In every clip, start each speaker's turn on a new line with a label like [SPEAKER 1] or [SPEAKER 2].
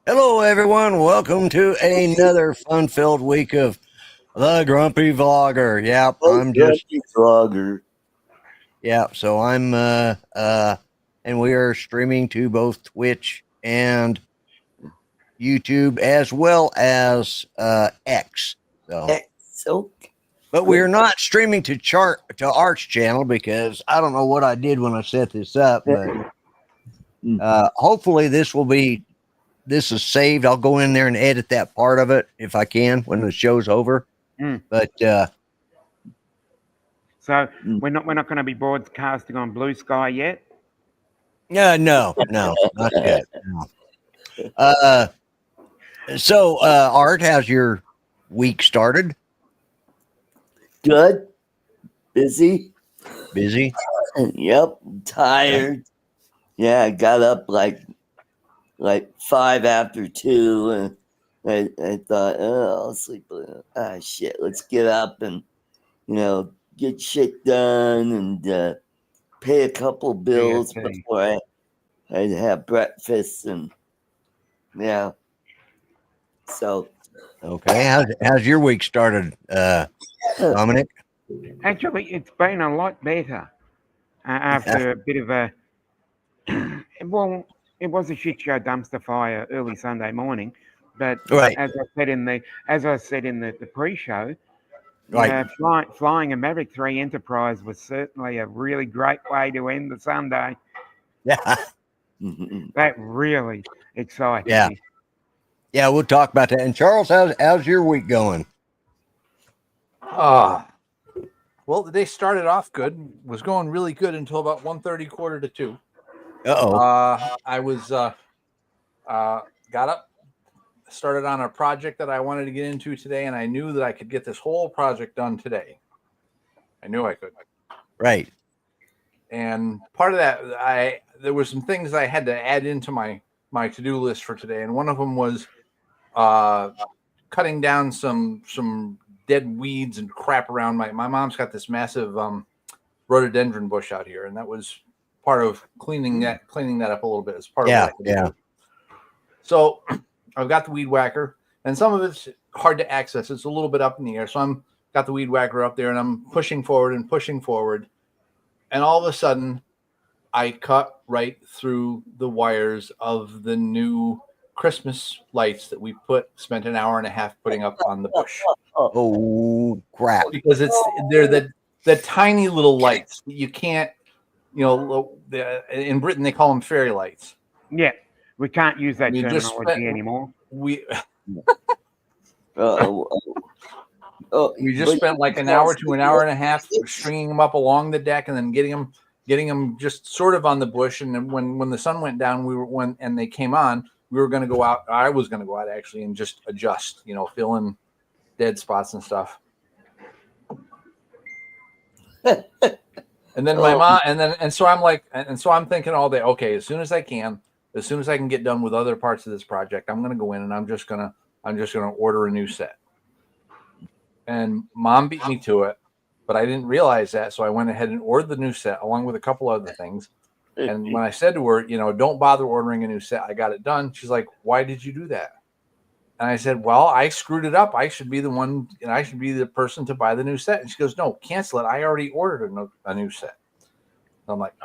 [SPEAKER 1] Hello, everyone. Welcome to another fun-filled week of the Grumpy Vlogger. Yep, I'm just
[SPEAKER 2] vlogger.
[SPEAKER 1] yeah. So and we are streaming to both Twitch and YouTube as well as X.
[SPEAKER 2] So,
[SPEAKER 1] But we are not streaming to Art's channel because I don't know what I did when I set this up. But hopefully this is saved. I'll go in there and edit that part of it if I can when the show's over. But
[SPEAKER 3] so we're not going to be broadcasting on Blue Sky yet.
[SPEAKER 1] No, not yet. No. So Art, how's your week started?
[SPEAKER 2] Good. Busy. Yep. Tired. Yeah, I got up like 5 after 2, and I thought, I'll sleep. Shit, let's get up and get shit done and pay a couple bills before I'd have breakfast and yeah. So
[SPEAKER 1] okay, how's your week started, Dominic?
[SPEAKER 3] Actually, it's been a lot better after a bit of a well, it was a shit show dumpster fire early Sunday morning, but
[SPEAKER 1] right.
[SPEAKER 3] as I said in the pre-show,
[SPEAKER 1] right.
[SPEAKER 3] Flying a Maverick 3 Enterprise was certainly a really great way to end the Sunday.
[SPEAKER 1] Yeah,
[SPEAKER 3] that really excited me.
[SPEAKER 1] Yeah, we'll talk about that. And Charles, how's your week going?
[SPEAKER 4] Well, the day started off good. Was going really good until about 1:30, quarter to 2. I was got up, started on a project that I wanted to get into today, and I knew that I could get this whole project done today. I knew I could.
[SPEAKER 1] Right.
[SPEAKER 4] And part of that, there were some things I had to add into my to-do list for today, and one of them was cutting down some dead weeds and crap around. My mom's got this massive rhododendron bush out here, and that was part of cleaning that up a little bit as part of what I could do. So I've got the weed whacker, and some of it's hard to access. It's a little bit up in the air. So I'm got the weed whacker up there, and I'm pushing forward. And all of a sudden I cut right through the wires of the new Christmas lights that we spent an hour and a half putting up on the bush.
[SPEAKER 1] Oh crap.
[SPEAKER 4] Because they're the tiny little lights. You can't, in Britain they call them fairy lights.
[SPEAKER 3] Yeah, we can't use that terminology anymore.
[SPEAKER 4] We just spent like an hour to an hour and a half stringing them up along the deck and then getting them just sort of on the bush. And then when the sun went down, and they came on, we were going to go out. I was going to go out actually and just adjust, fill in dead spots and stuff. And then my mom, and so I'm thinking all day, okay, as soon as I can get done with other parts of this project, I'm going to go in and I'm just going to order a new set. And Mom beat me to it, but I didn't realize that. So I went ahead and ordered the new set along with a couple other things. And when I said to her, don't bother ordering a new set, I got it done. She's like, why did you do that? And I said, well, I screwed it up. I should be the one, and I should be the person to buy the new set. And she goes, no, cancel it. I already ordered a new set. And I'm like,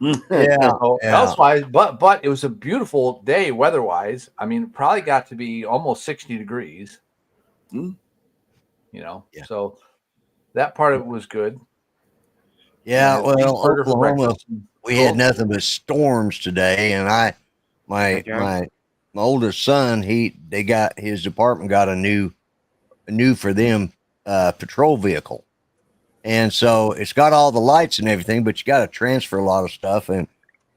[SPEAKER 4] Elsewise, but it was a beautiful day weather-wise. I mean, it probably got to be almost 60 degrees. So that part of it was good.
[SPEAKER 1] Yeah, well, Oklahoma, we had nothing but storms today, and my oldest son, his department got a new for them patrol vehicle. And so it's got all the lights and everything, but you got to transfer a lot of stuff. And,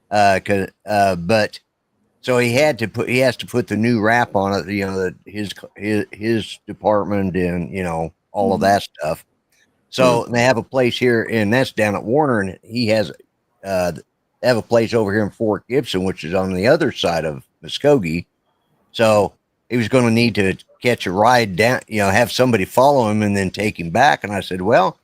[SPEAKER 1] but so he has to put the new wrap on it, his department and, all of that stuff. So they have a place here, and that's down at Warner, and they have a place over here in Fort Gibson, which is on the other side of Muskogee. So he was going to need to catch a ride down, have somebody follow him and then take him back. And I said, well,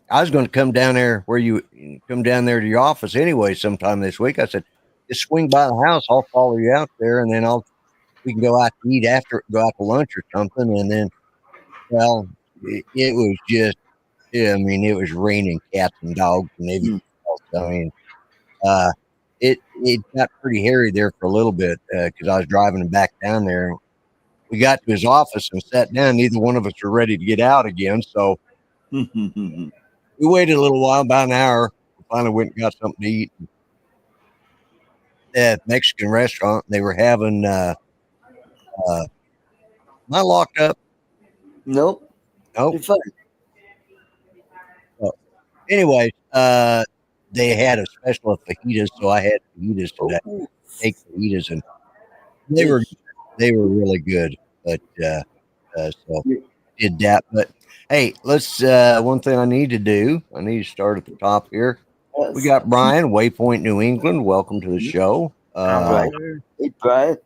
[SPEAKER 1] I was going to come down there to your office anyway sometime this week. I said, just swing by the house. I'll follow you out there, and then we can go out to eat after, go out to lunch or something. And then, well, it was just, yeah, I mean, it was raining cats and dogs and everything else. I mean, it got pretty hairy there for a little bit because I was driving him back down there. We got to his office and sat down. Neither one of us were ready to get out again, so we waited a little while, about an hour. We finally went and got something to eat at a Mexican restaurant. They were having am I locked up?
[SPEAKER 2] Nope.
[SPEAKER 1] Nope.
[SPEAKER 2] You're fine.
[SPEAKER 1] Anyways, they had a special of fajitas, so I had fajitas today.
[SPEAKER 2] Oh,
[SPEAKER 1] Steak fajitas, and they were really good. But so did that. But hey, let's. One thing I need to start at the top here.
[SPEAKER 2] yes.
[SPEAKER 1] We got Bryan, Waypoint, New England. Welcome to the show.
[SPEAKER 2] Right. Hey, Bryan.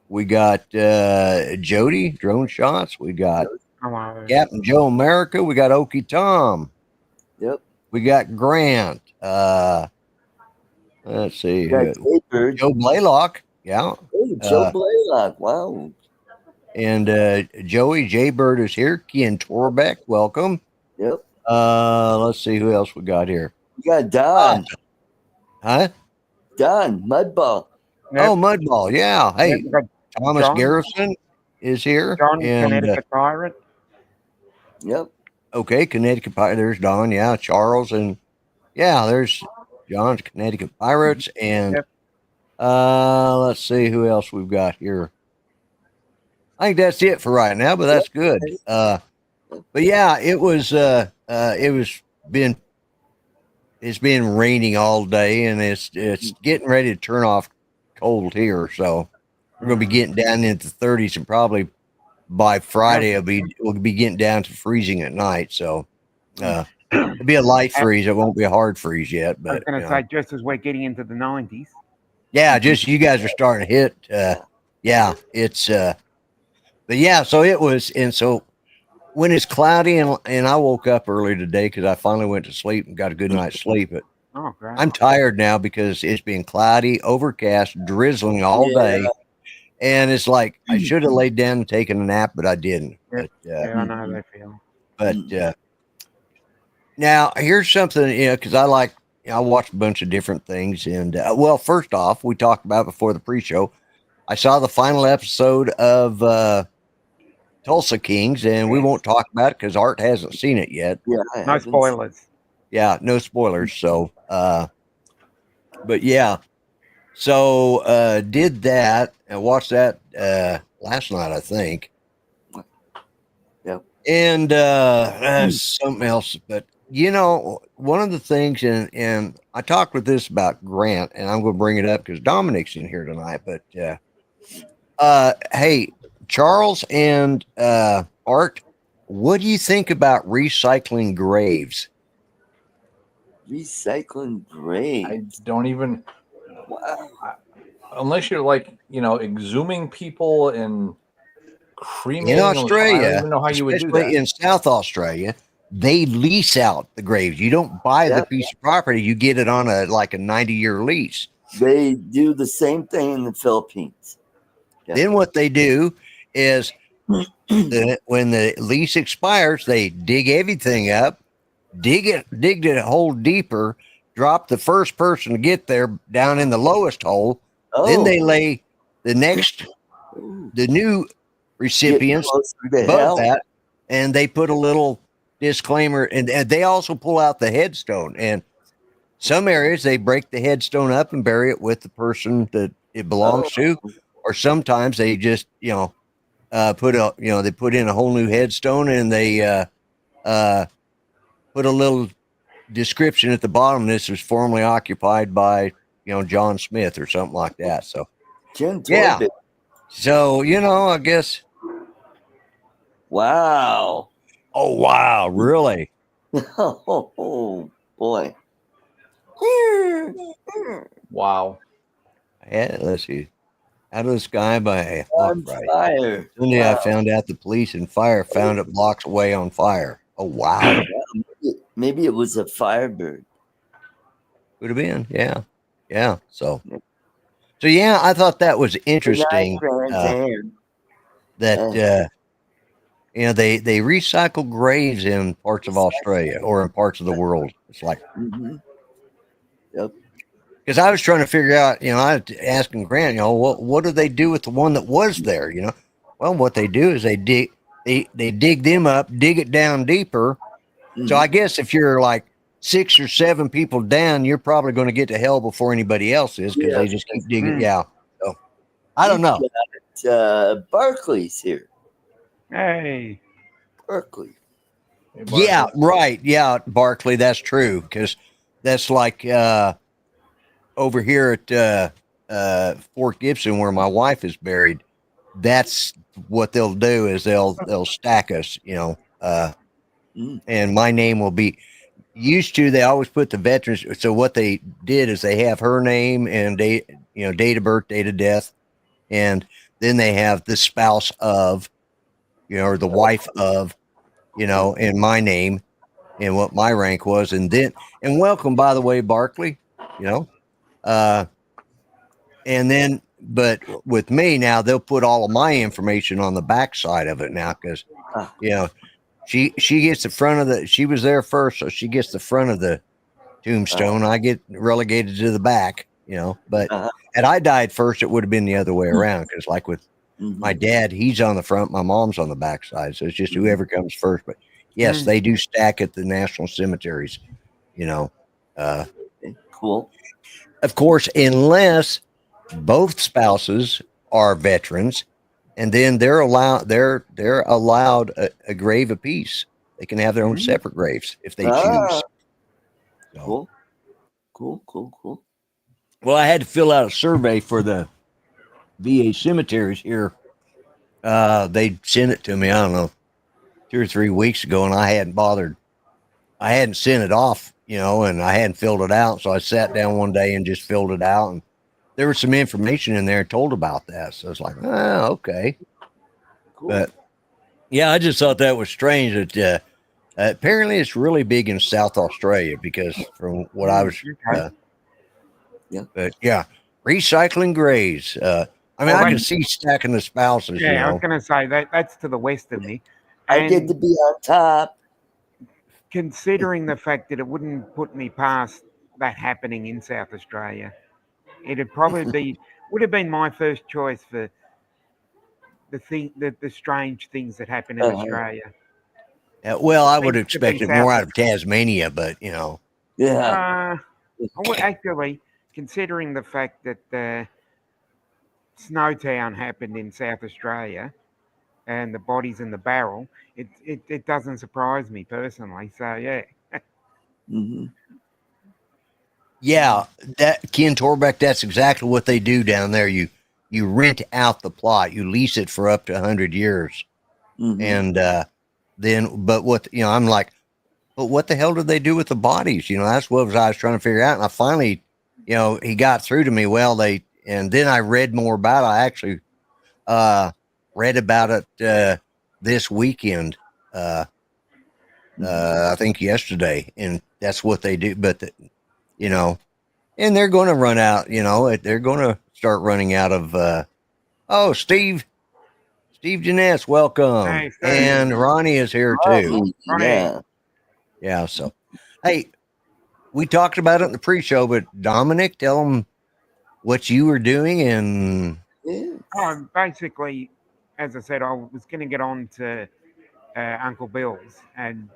[SPEAKER 1] We got Jody, Drone Shots. We got
[SPEAKER 3] Hello.
[SPEAKER 1] Captain Joe America. We got Okie Tom.
[SPEAKER 2] Yep.
[SPEAKER 1] We got Grant. Let's see.
[SPEAKER 2] Got Jaybird.
[SPEAKER 1] Joe Blaylock. Yeah.
[SPEAKER 2] Hey, Joe Blaylock. Wow.
[SPEAKER 1] And Joey Jaybird is here. Ken Torbeck, welcome.
[SPEAKER 2] Yep.
[SPEAKER 1] Let's see who else we got here.
[SPEAKER 2] You got Don.
[SPEAKER 1] Huh?
[SPEAKER 2] Don Mudball.
[SPEAKER 3] Yep.
[SPEAKER 1] Oh, Mudball. Yeah. Hey,
[SPEAKER 3] Yep, we got
[SPEAKER 1] Thomas
[SPEAKER 3] John.
[SPEAKER 1] Garrison is here.
[SPEAKER 3] John,
[SPEAKER 1] and
[SPEAKER 3] Connecticut Pirate.
[SPEAKER 2] Yep.
[SPEAKER 1] okay, Connecticut Pirates. There's Don. Yeah, Charles, and yeah, there's John's Connecticut Pirates. And
[SPEAKER 3] Yep.
[SPEAKER 1] let's see who else we've got here. I think that's it for right now, but that's good. But yeah, it's been raining all day, and it's getting ready to turn off cold here. So we're gonna be getting down into the 30s, and probably by Friday we'll be getting down to freezing at night. So it'll be a light freeze. It won't be a hard freeze yet. But
[SPEAKER 3] I was going to say, just as we're getting into the 90s.
[SPEAKER 1] yeah, just you guys are starting to hit. Yeah, it's but yeah, so it was, and so when it's cloudy and I woke up early today because I finally went to sleep and got a good night's sleep. But
[SPEAKER 3] Oh, great.
[SPEAKER 1] I'm tired now because it's been cloudy, overcast, drizzling all day, and it's like I should have laid down and taken a nap, but I didn't.
[SPEAKER 3] Yep.
[SPEAKER 1] But,
[SPEAKER 3] Yeah, I know how they feel.
[SPEAKER 1] but now here's something, because I watch a bunch of different things, and well, first off, we talked about before the pre-show. I saw the final episode of Tulsa Kings, and we won't talk about it because Art hasn't seen it yet.
[SPEAKER 2] Yeah.
[SPEAKER 3] No spoilers.
[SPEAKER 1] Yeah, no spoilers. So, but yeah, so did that and watched that last night, I think.
[SPEAKER 2] Yep.
[SPEAKER 1] And something else, but one of the things, and I talked with this about Grant, and I'm going to bring it up because Dominic's in here tonight. But hey, Charles and Art, what do you think about recycling graves?
[SPEAKER 2] Recycling graves.
[SPEAKER 4] I don't even,
[SPEAKER 2] Wow.
[SPEAKER 4] unless you're like, exhuming people and cremating
[SPEAKER 1] In
[SPEAKER 4] them. I
[SPEAKER 1] Australia,
[SPEAKER 4] don't even know how you would do
[SPEAKER 1] especially
[SPEAKER 4] that.
[SPEAKER 1] in South Australia, they lease out the graves. You don't buy the piece of property; you get it on a 90-year lease.
[SPEAKER 2] They do the same thing in the Philippines. Yeah.
[SPEAKER 1] Then what they do is, when the lease expires, they dig everything up, dig it a hole deeper, drop the first person to get there down in the lowest hole. Then they lay the new recipients above that, and they put a little disclaimer, and they also pull out the headstone. And some areas they break the headstone up and bury it with the person that it belongs to, or sometimes they just they put in a whole new headstone, and they put a little description at the bottom. This was formerly occupied by John Smith or something like that. So yeah, so I guess.
[SPEAKER 2] Wow.
[SPEAKER 1] Oh wow, really?
[SPEAKER 2] Oh boy.
[SPEAKER 4] Wow.
[SPEAKER 1] Yeah, let's see. Out of the sky by a
[SPEAKER 2] On
[SPEAKER 1] hawk, right?
[SPEAKER 2] fire.
[SPEAKER 1] Sunday,
[SPEAKER 2] Wow.
[SPEAKER 1] I found out the police and fire found it blocks away on fire. Oh wow,
[SPEAKER 2] Maybe it was a firebird.
[SPEAKER 1] could have been. Yeah. So So yeah, I thought that was
[SPEAKER 2] Good night,
[SPEAKER 1] interesting.
[SPEAKER 2] Grandson.
[SPEAKER 1] That they recycle graves in parts of Australia or in parts of the world. It's like,
[SPEAKER 2] Yep.
[SPEAKER 1] because I was trying to figure out, I was asking Grant, what do they do with the one that was there? Well, what they do is they dig them up, dig it down deeper. So I guess if you're like 6 or 7 people down, you're probably going to get to hell before anybody else is because they just keep digging. Yeah. So I don't know.
[SPEAKER 2] Barclays here.
[SPEAKER 3] Hey.
[SPEAKER 2] Berkeley.
[SPEAKER 4] Hey,
[SPEAKER 1] Yeah,
[SPEAKER 4] Barkley.
[SPEAKER 1] right. Yeah, Barkley, that's true because that's like over here at Fort Gibson where my wife is buried. That's what they'll do is they'll stack us, and my name will be used to. They always put the veterans. So what they did is they have her name and date of birth, date of death, and then they have the spouse of, or the wife of, and my name and what my rank was, and welcome, by the way, Barkley, uh, and then, but with me now, they'll put all of my information on the back side of it now because, she gets the front of she was there first, so she gets the front of the tombstone. I get relegated to the back, but had I died first, it would have been the other way around because, like with my dad, he's on the front, my mom's on the back side, so it's just whoever comes first. But yes, they do stack at the national cemeteries,
[SPEAKER 2] Cool.
[SPEAKER 1] Of course, unless both spouses are veterans, and then they're allowed a grave apiece. They can have their own separate graves if they choose. So,
[SPEAKER 2] Cool.
[SPEAKER 1] well, I had to fill out a survey for the VA cemeteries here. They sent it to me, I don't know, 2 or 3 weeks ago, and I hadn't bothered. I hadn't sent it off, and I hadn't filled it out. So I sat down one day and just filled it out, and there was some information in there told about that. So it's like, oh, okay. Cool. But yeah, I just thought that was strange that apparently it's really big in South Australia because from what I was, but yeah, recycling graves. I mean, I can see stacking the spouses.
[SPEAKER 3] Yeah, I was going to say that's to the west of me.
[SPEAKER 2] And I get to be on top.
[SPEAKER 3] Considering the fact that it wouldn't put me past that happening in South Australia, it'd probably would have been my first choice for the strange things that happen in Australia.
[SPEAKER 1] Well, I would have expected more out of Tasmania, but
[SPEAKER 2] Yeah.
[SPEAKER 3] Actually, considering the fact that Snowtown happened in South Australia and the bodies in the barrel, it doesn't surprise me personally. So yeah.
[SPEAKER 1] Yeah, that Ken Torbeck, that's exactly what they do down there. You rent out the plot, you lease it for up to 100 years, and then, but what I'm like, but what the hell did they do with the bodies? That's what I was trying to figure out, and I finally, he got through to me. Well, and then I read more about it. I actually read about it this weekend. I think yesterday, and that's what they do. But and they're going to run out. They're going to start running out of. Steve Jeunesse, welcome,
[SPEAKER 3] Hey,
[SPEAKER 1] and Ronnie is here too.
[SPEAKER 3] Ronnie.
[SPEAKER 1] Yeah. So, hey, we talked about it in the pre-show, but Dominic, tell them what you were doing and.
[SPEAKER 3] Basically, as I said, I was going to get on to Uncle Bill's and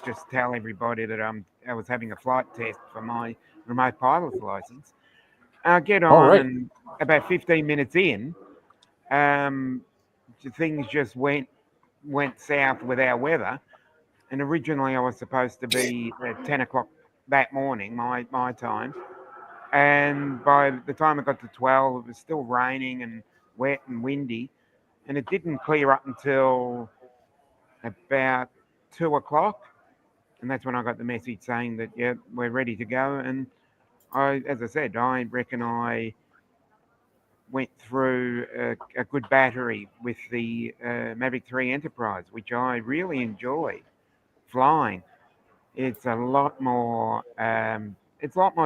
[SPEAKER 3] just tell everybody that I was having a flight test for my remote pilot's license. I get on, and about 15 minutes in, things just went south with our weather. And originally, I was supposed to be at 10 o'clock that morning, my time. And by the time I got to 12, it was still raining and wet and windy. And it didn't clear up until about 2 o'clock. And that's when I got the message saying that, yeah, we're ready to go. And as I said, I reckon I went through a good battery with the Mavic 3 Enterprise, which I really enjoy flying. It's a lot more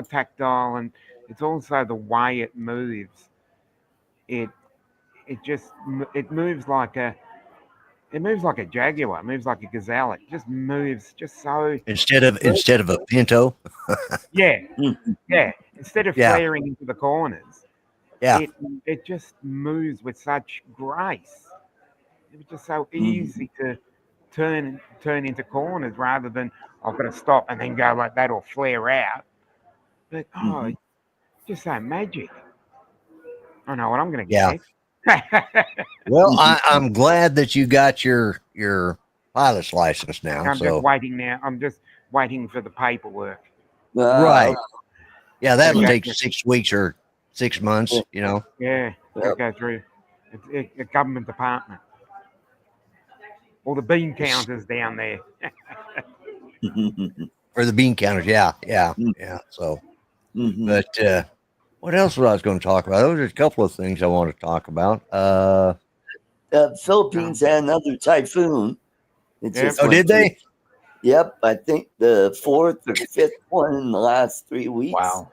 [SPEAKER 3] tactile, and it's also the way it moves. it it moves like a jaguar, it moves like a gazelle. It just moves just so
[SPEAKER 1] instead of a Pinto.
[SPEAKER 3] yeah,
[SPEAKER 2] Mhm.
[SPEAKER 3] yeah. Instead of
[SPEAKER 1] Yeah.
[SPEAKER 3] flaring into the corners,
[SPEAKER 1] Yeah.
[SPEAKER 3] it just moves with such grace. It was just so
[SPEAKER 2] Mhm.
[SPEAKER 3] easy to turn into corners rather than I've got to stop and then go like that or flare out. But
[SPEAKER 2] Mhm.
[SPEAKER 3] just so magic. I know what I'm going to
[SPEAKER 1] Yeah.
[SPEAKER 3] get.
[SPEAKER 1] Well,
[SPEAKER 2] Mhm.
[SPEAKER 1] I'm glad that you got your pilot's license now.
[SPEAKER 3] I'm just
[SPEAKER 1] So
[SPEAKER 3] waiting now. I'm just waiting for the paperwork.
[SPEAKER 1] right. Yeah,
[SPEAKER 3] Got to
[SPEAKER 1] that'll
[SPEAKER 3] go
[SPEAKER 1] take
[SPEAKER 3] through.
[SPEAKER 1] 6 weeks or 6 months, you know.
[SPEAKER 3] Yeah, got to go through a government department. All the bean counters down there.
[SPEAKER 2] Mhm.
[SPEAKER 1] Or the bean counters. Yeah, yeah,
[SPEAKER 2] Mhm.
[SPEAKER 1] yeah. So
[SPEAKER 2] Mhm.
[SPEAKER 1] but what else was I going to talk about? Those are a couple of things I want to talk about.
[SPEAKER 2] Philippines had another typhoon. It
[SPEAKER 3] Yep.
[SPEAKER 2] just
[SPEAKER 1] Oh,
[SPEAKER 2] went
[SPEAKER 1] did
[SPEAKER 2] through.
[SPEAKER 1] they?
[SPEAKER 2] Yep, I think the fourth or fifth one in the last 3 weeks.
[SPEAKER 4] Wow.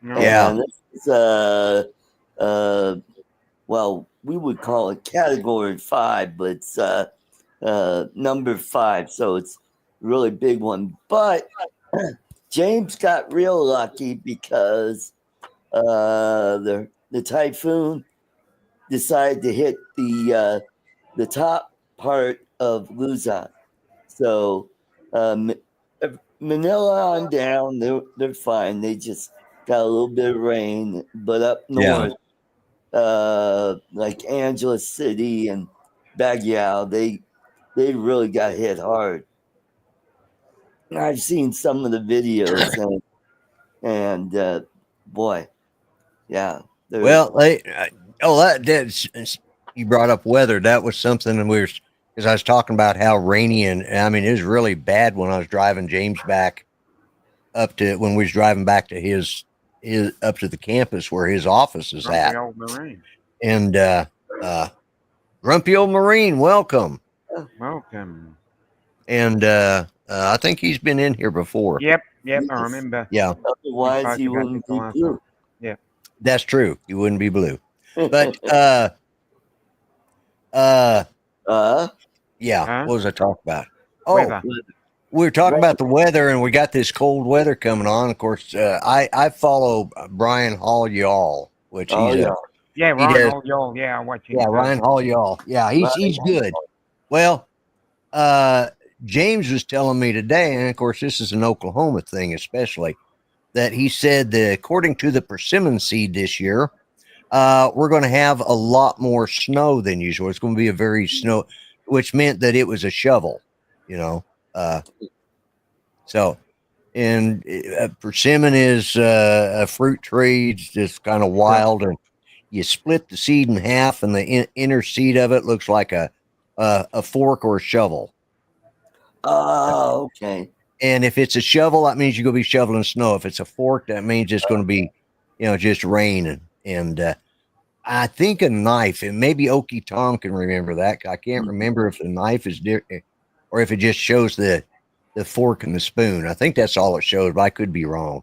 [SPEAKER 3] No.
[SPEAKER 1] Yeah.
[SPEAKER 2] And this is well, we would call it category 5, but it's number 5, so it's a really big one. But James got real lucky because the typhoon decided to hit the top part of Luzon. So Manila on down, they're fine. They just got a little bit of rain, but up
[SPEAKER 1] Yeah.
[SPEAKER 2] north, like Angeles City and Baguio, they really got hit hard. I've seen some of the videos and boy, yeah.
[SPEAKER 1] Well, you brought up weather. That was something because I was talking about how rainy and I mean it was really bad when I was driving James back up to when we was driving back to his up to the campus where his office is
[SPEAKER 3] Grumpy
[SPEAKER 1] at.
[SPEAKER 3] old Marine.
[SPEAKER 1] And Grumpy Old Marine, welcome.
[SPEAKER 3] Welcome.
[SPEAKER 1] And I think he's been in here before.
[SPEAKER 3] Yep. I
[SPEAKER 2] Yes.
[SPEAKER 3] remember.
[SPEAKER 1] Yeah,
[SPEAKER 2] Otherwise,
[SPEAKER 3] spoke
[SPEAKER 2] he
[SPEAKER 3] about
[SPEAKER 2] wouldn't
[SPEAKER 3] this the
[SPEAKER 2] be
[SPEAKER 3] last
[SPEAKER 2] blue.
[SPEAKER 1] that's true. You wouldn't be blue. But yeah,
[SPEAKER 3] Huh?
[SPEAKER 1] what was I talking about? Oh,
[SPEAKER 3] Weather.
[SPEAKER 1] we were talking about the weather, and we got this cold weather coming on. Of course, I follow Bryan Hall Y'all, which
[SPEAKER 2] Oh
[SPEAKER 1] he's
[SPEAKER 2] yeah,
[SPEAKER 3] Yeah,
[SPEAKER 1] he
[SPEAKER 3] Ryan
[SPEAKER 1] does.
[SPEAKER 3] Old Y'all. Yeah, I watch him
[SPEAKER 1] Yeah,
[SPEAKER 3] too.
[SPEAKER 1] Ryan Hall Y'all. Yeah, he's good. Well, James was telling me today, and of course, this is an Oklahoma thing, especially that he said that according to the persimmon seed this year, we're going to have a lot more snow than usual. It's going to be a very snow, which meant that it was a shovel, you know. So, and persimmon is a fruit tree. It's just kind of wild, and you split the seed in half, and the inner seed of it looks like a fork or a shovel.
[SPEAKER 2] Oh, okay.
[SPEAKER 1] And if it's a shovel, that means you're going to be shoveling snow. If it's a fork, that means it's going to be, just rain. And I think a knife, and maybe Okie Tom can remember that. I can't remember if the knife is different or if it just shows the fork and the spoon. I think that's all it shows, but I could be wrong.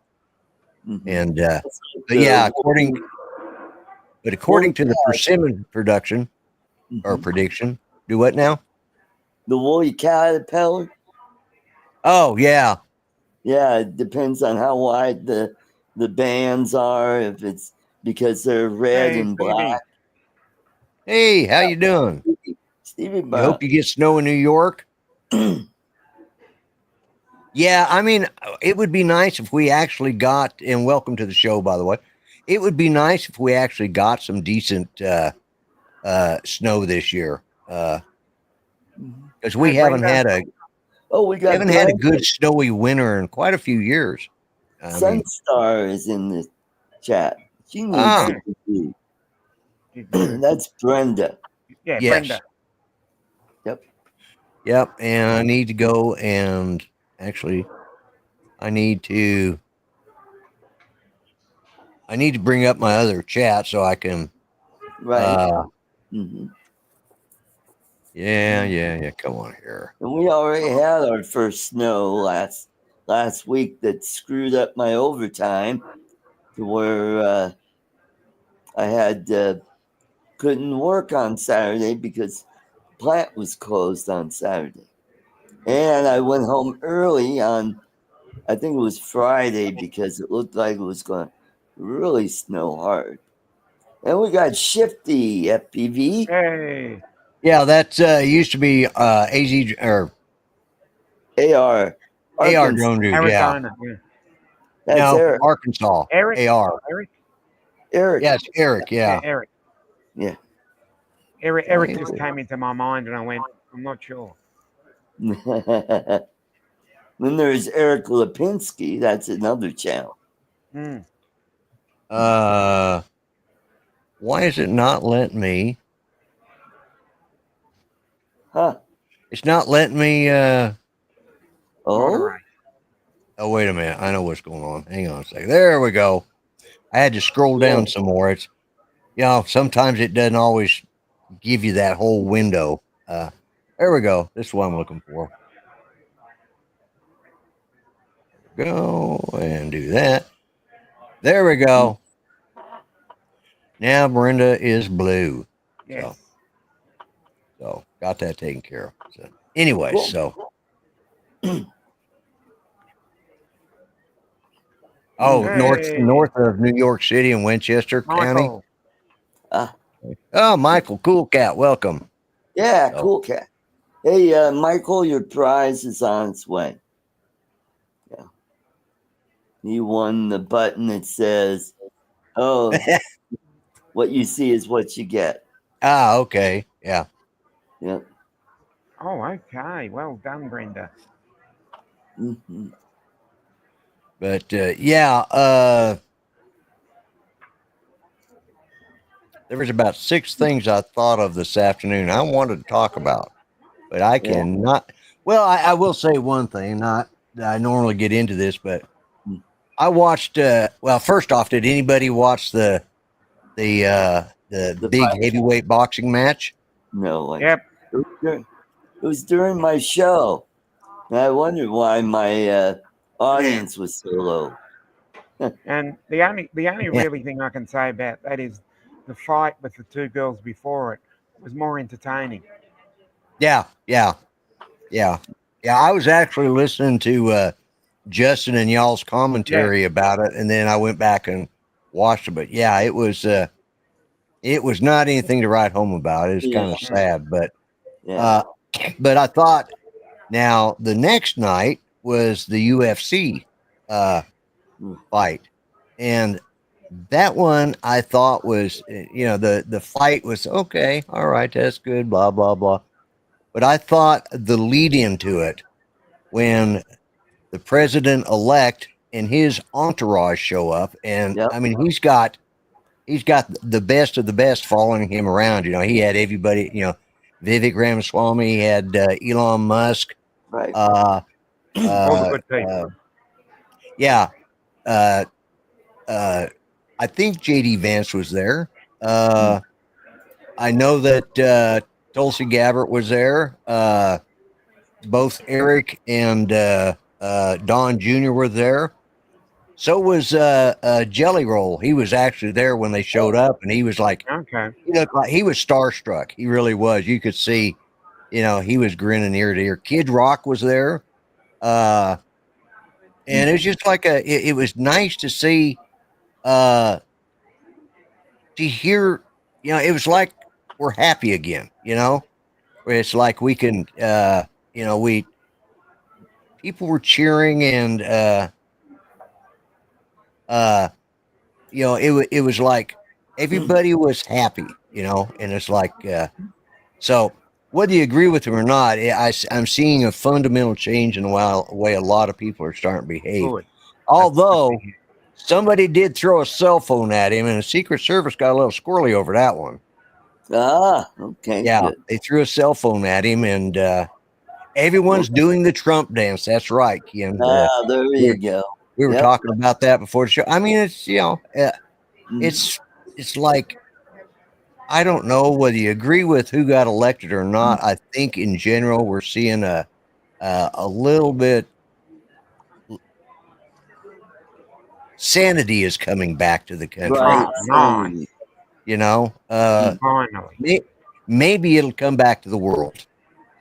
[SPEAKER 2] Mhm.
[SPEAKER 1] And
[SPEAKER 2] That's like
[SPEAKER 1] but yeah,
[SPEAKER 2] the
[SPEAKER 1] according to the persimmon production or
[SPEAKER 2] Mhm.
[SPEAKER 1] prediction, do what now?
[SPEAKER 2] the woolly caterpillar.
[SPEAKER 1] Oh yeah,
[SPEAKER 2] Yeah, it depends on how wide the bands are. If it's because they're red
[SPEAKER 3] Hey,
[SPEAKER 2] and
[SPEAKER 3] Stevie.
[SPEAKER 2] black.
[SPEAKER 1] hey, how you doing?
[SPEAKER 2] Stevie,
[SPEAKER 1] You hope you get snow in New York. Yeah, I mean, it would be nice if we actually got, and welcome to the show, by the way. It would be nice if we actually got some decent snow this year, because we
[SPEAKER 3] Hey,
[SPEAKER 1] haven't
[SPEAKER 3] Brenda.
[SPEAKER 1] had
[SPEAKER 2] we got
[SPEAKER 1] a good snowy winter in quite a few years. I mean,
[SPEAKER 2] Sunstar is in the chat. She needs
[SPEAKER 1] Ah.
[SPEAKER 2] to be. That's Brenda.
[SPEAKER 3] Yeah,
[SPEAKER 1] yes,
[SPEAKER 3] Brenda.
[SPEAKER 1] yep. And I need to go and actually, I need to bring up my other chat so I can.
[SPEAKER 2] Right. Mhm.
[SPEAKER 1] Yeah. Come on here.
[SPEAKER 2] And we already had our first snow last week that screwed up my overtime to where I had couldn't work on Saturday because plant was closed on Saturday. And I went home early on, I think it was Friday, because it looked like it was going to really snow hard. And we got shifty, FPV.
[SPEAKER 3] Hey.
[SPEAKER 1] Yeah, that used to be AZ or
[SPEAKER 2] AR.
[SPEAKER 1] AR drone dude. Yeah,
[SPEAKER 3] Arizona. Yeah.
[SPEAKER 2] That's
[SPEAKER 1] no,
[SPEAKER 2] Eric.
[SPEAKER 1] Arkansas.
[SPEAKER 3] Eric?
[SPEAKER 1] AR.
[SPEAKER 3] Eric?
[SPEAKER 2] Eric.
[SPEAKER 1] Yes, Eric.
[SPEAKER 3] Yeah,
[SPEAKER 1] Yeah.
[SPEAKER 3] Eric.
[SPEAKER 2] Yeah.
[SPEAKER 3] Eric just came into my mind and I went, I'm not sure.
[SPEAKER 2] Then there's Eric Lipinski. That's another channel.
[SPEAKER 3] Hmm.
[SPEAKER 1] Why is it not letting me?
[SPEAKER 2] Huh.
[SPEAKER 1] It's not letting me.
[SPEAKER 2] Oh?
[SPEAKER 3] Moderate.
[SPEAKER 1] Oh, wait a minute. I know what's going on. Hang on a second. There we go. I had to scroll down some more. It's, sometimes it doesn't always give you that whole window. There we go. This is what I'm looking for. Go and do that. There we go. Now Brenda is blue.
[SPEAKER 3] Yes.
[SPEAKER 1] So got that taken care of. So anyway,
[SPEAKER 2] Cool.
[SPEAKER 1] so
[SPEAKER 3] Hey.
[SPEAKER 1] north of New York City in Winchester County.
[SPEAKER 3] Michael.
[SPEAKER 1] Oh, Michael, cool cat, welcome.
[SPEAKER 2] Yeah, cool cat. Hey, Michael, your prize is on its way. Yeah. You won the button that says, "Oh, what you see is what you get."
[SPEAKER 1] Ah, okay, yeah.
[SPEAKER 2] Yep.
[SPEAKER 3] Oh, okay. Well done, Brenda.
[SPEAKER 2] Mm-hmm.
[SPEAKER 1] But there was about 6 things I thought of this afternoon I wanted to talk about, but I cannot. Well, I will say one thing, not that I normally get into this, but I watched, well, first off, did anybody watch the big heavyweight boxing match?
[SPEAKER 2] No.
[SPEAKER 3] Yep.
[SPEAKER 2] It was during my show. And I wondered why my audience was so low.
[SPEAKER 3] And the only really thing I can say about that is the fight with the two girls before it was more entertaining.
[SPEAKER 1] Yeah. I was actually listening to Justin and y'all's commentary about it, and then I went back and watched it. But yeah, it was not anything to write home about. It was kind of sad, but but I thought now the next night was the UFC fight, and that one I thought was, the fight was okay, all right, that's good, blah blah blah. But I thought the lead into it, when the president-elect and his entourage show up, and I mean, he's got the best of the best following him around. He had everybody, Vivek Ramaswamy, he had Elon Musk,
[SPEAKER 2] right?
[SPEAKER 3] All the good people.
[SPEAKER 1] I think JD Vance was there. I know that Tulsi Gabbard was there. Both Eric and Don Jr. were there. So was Jelly Roll. He was actually there when they showed up, and he was like,
[SPEAKER 3] okay,
[SPEAKER 1] he looked like he was starstruck. He really was. You could see, he was grinning ear to ear. Kid Rock was there, and it was just like it was nice to see, to hear. It was like we're happy again. Where it's like we can, people were cheering, and it was like everybody was happy, and it's like, so whether you agree with him or not, I'm seeing a fundamental change in the way a lot of people are starting to behave.
[SPEAKER 3] good.
[SPEAKER 1] Although somebody did throw a cell phone at him, and the Secret Service got a little squirrely over that one.
[SPEAKER 2] Ah, okay.
[SPEAKER 1] Yeah,
[SPEAKER 2] good.
[SPEAKER 1] they threw a cell phone at him, and everyone's doing the Trump dance. That's right, Ken.
[SPEAKER 2] There you go.
[SPEAKER 1] We were talking about that before the show. I mean, it's it's like, I don't know whether you agree with who got elected or not. I think in general we're seeing a little bit, sanity is coming back to the country.
[SPEAKER 2] Right.
[SPEAKER 3] Nice.
[SPEAKER 1] You know,
[SPEAKER 3] Finally.
[SPEAKER 1] maybe it'll come back to the world.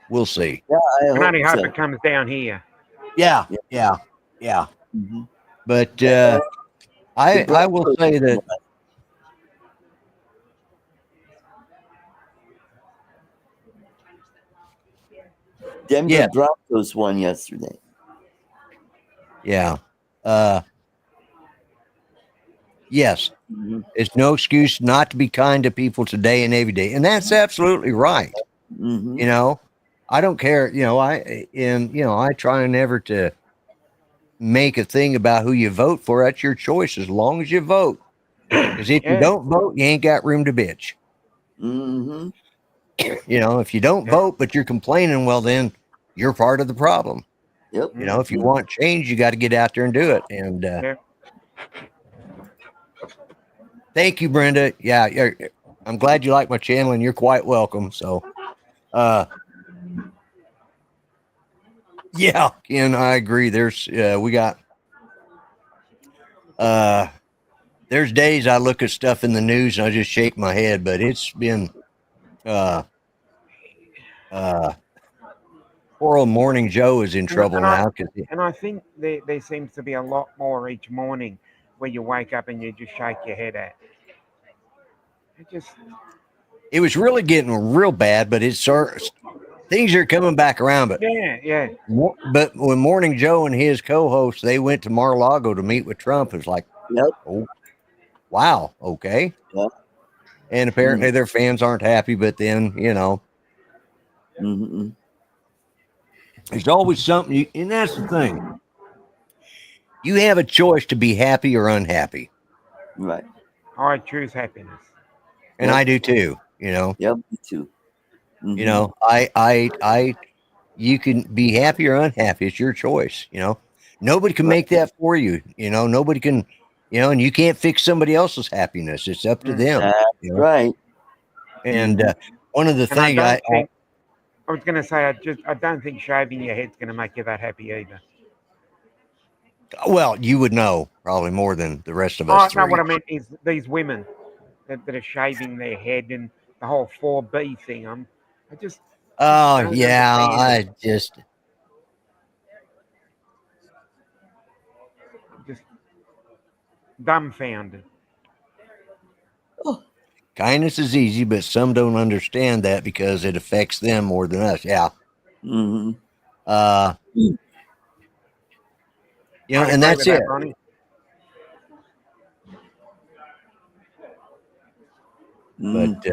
[SPEAKER 1] We'll see.
[SPEAKER 2] Yeah, I
[SPEAKER 3] I can only hope
[SPEAKER 2] so.
[SPEAKER 3] it comes down here.
[SPEAKER 1] Yeah.
[SPEAKER 2] Mm-hmm.
[SPEAKER 1] But
[SPEAKER 2] The
[SPEAKER 1] I will
[SPEAKER 2] Broncos
[SPEAKER 1] say that.
[SPEAKER 2] won. Denver
[SPEAKER 1] Yeah.
[SPEAKER 2] Broncos won yesterday.
[SPEAKER 1] Yeah. Yes.
[SPEAKER 2] Mm-hmm.
[SPEAKER 1] It's no excuse not to be kind to people today and every day. And that's absolutely right.
[SPEAKER 2] Mm-hmm.
[SPEAKER 1] You know, I don't care. You know, I try never to make a thing about who you vote for. That's your choice as long as you vote. Because if you don't vote, you ain't got room to bitch.
[SPEAKER 2] Mm-hmm.
[SPEAKER 1] You know, if you don't vote, but you're complaining, well, then you're part of the problem.
[SPEAKER 2] Yep.
[SPEAKER 1] You know, if you want change, you got to get out there and do it. And thank you, Brenda. Yeah, I'm glad you like my channel, and you're quite welcome. So, yeah, Ken, I agree. There's there's days I look at stuff in the news and I just shake my head, but it's been poor old Morning Joe is in trouble now.
[SPEAKER 3] And I think there seems to be a lot more each morning where you wake up and you just shake your head at.
[SPEAKER 1] It was really getting real bad, but things are coming back around. But
[SPEAKER 3] yeah.
[SPEAKER 1] But when Morning Joe and his co-hosts, they went to Mar-a-Lago to meet with Trump, it was like, oh, wow, okay.
[SPEAKER 2] Yep.
[SPEAKER 1] And apparently their fans aren't happy, but then, you know, there's always something, and that's the thing. You have a choice to be happy or unhappy.
[SPEAKER 2] Right.
[SPEAKER 3] I choose happiness.
[SPEAKER 1] And I do too, you know.
[SPEAKER 2] Yep, me too. Mm-hmm.
[SPEAKER 1] You know, you can be happy or unhappy. It's your choice, you know. Nobody can make that for you, you know. Nobody can, you know, and you can't fix somebody else's happiness. It's up to them.
[SPEAKER 2] That's
[SPEAKER 1] you know?
[SPEAKER 2] right.
[SPEAKER 1] And one of the things
[SPEAKER 3] I was going to say, I don't think shaving your head's going to make you that happy either.
[SPEAKER 1] Well, you would know probably more than the rest of us.
[SPEAKER 3] No, what I meant is these women that are shaving their head and the whole 4B thing.
[SPEAKER 1] Oh yeah, I just
[SPEAKER 3] dumbfounded.
[SPEAKER 1] Kindness is easy, but some don't understand that because it affects them more than us. Yeah.
[SPEAKER 2] Mm-hmm.
[SPEAKER 1] You know, and that's it. But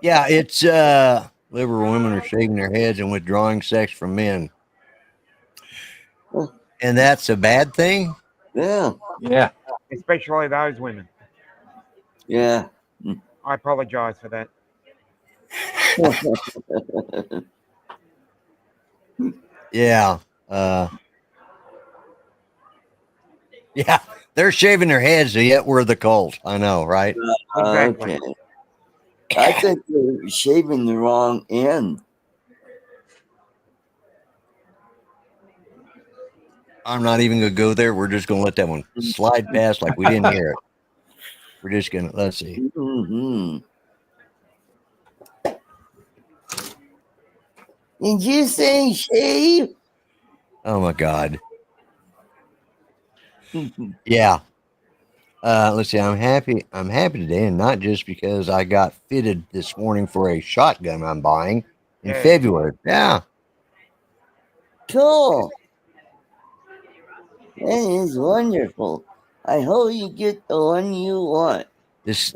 [SPEAKER 1] yeah, it's liberal women are shaking their heads and withdrawing sex from men. And that's a bad thing?
[SPEAKER 2] Yeah.
[SPEAKER 4] Yeah.
[SPEAKER 3] Especially those women.
[SPEAKER 2] Yeah.
[SPEAKER 3] I apologize for that.
[SPEAKER 1] Yeah. Yeah. They're shaving their heads, yet we're the cult. I know, right?
[SPEAKER 3] Exactly.
[SPEAKER 2] Okay. I think they're shaving the wrong end.
[SPEAKER 1] I'm not even going to go there. We're just going to let that one slide past like we didn't hear it. We're just going to, let's see.
[SPEAKER 2] Mm-hmm. Did you say shave?
[SPEAKER 1] Oh my God. Yeah. Let's see. I'm happy today, and not just because I got fitted this morning for a shotgun I'm buying in February. Yeah.
[SPEAKER 2] Cool. That is wonderful. I hope you get the one you want.
[SPEAKER 1] This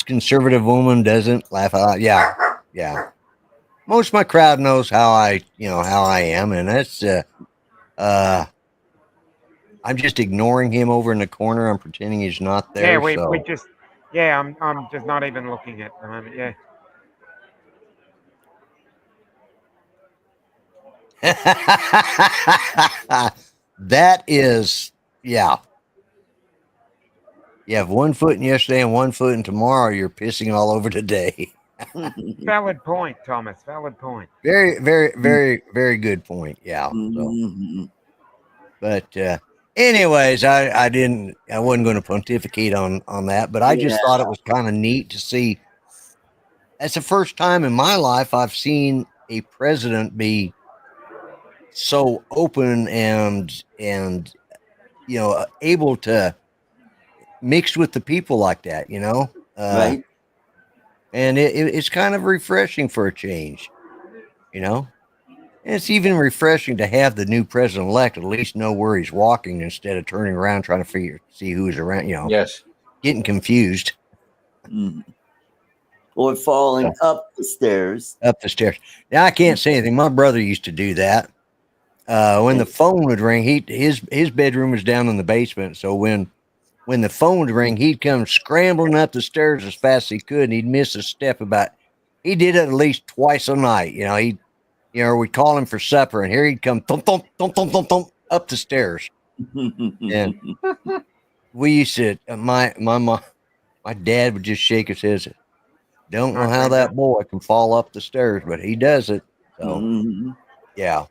[SPEAKER 1] conservative woman doesn't laugh out. Yeah. Yeah. Most of my crowd knows how I am, and that's I'm just ignoring him over in the corner. I'm pretending he's not there.
[SPEAKER 3] I'm just not even looking at the moment. Yeah.
[SPEAKER 1] That is, yeah. You have 1 foot in yesterday and 1 foot in tomorrow. You're pissing all over today.
[SPEAKER 3] Valid point, Thomas. Valid point.
[SPEAKER 1] Very, very, very, very good point. Yeah. So.
[SPEAKER 2] Mm-hmm.
[SPEAKER 1] But anyways, I wasn't going to pontificate on that, but I just thought it was kind of neat to see. That's the first time in my life I've seen a president be so open and able to mix with the people like that,
[SPEAKER 2] Right.
[SPEAKER 1] and it's kind of refreshing for a change, and it's even refreshing to have the new president-elect at least know where he's walking instead of turning around trying to see who's around,
[SPEAKER 4] Yes.
[SPEAKER 1] getting confused.
[SPEAKER 2] Mhm. Or falling up the stairs.
[SPEAKER 1] Up the stairs. Now I can't say anything. My brother used to do that. When the phone would ring, his bedroom was down in the basement. So when the phone would ring, he'd come scrambling up the stairs as fast as he could, and he'd miss a step. He did it at least twice a night. We'd call him for supper, and here he'd come thump thump thump thump thump thump up the stairs. And we used to my mom, my dad would just shake his head. Don't know how that boy can fall up the stairs, but he does it. So, yeah.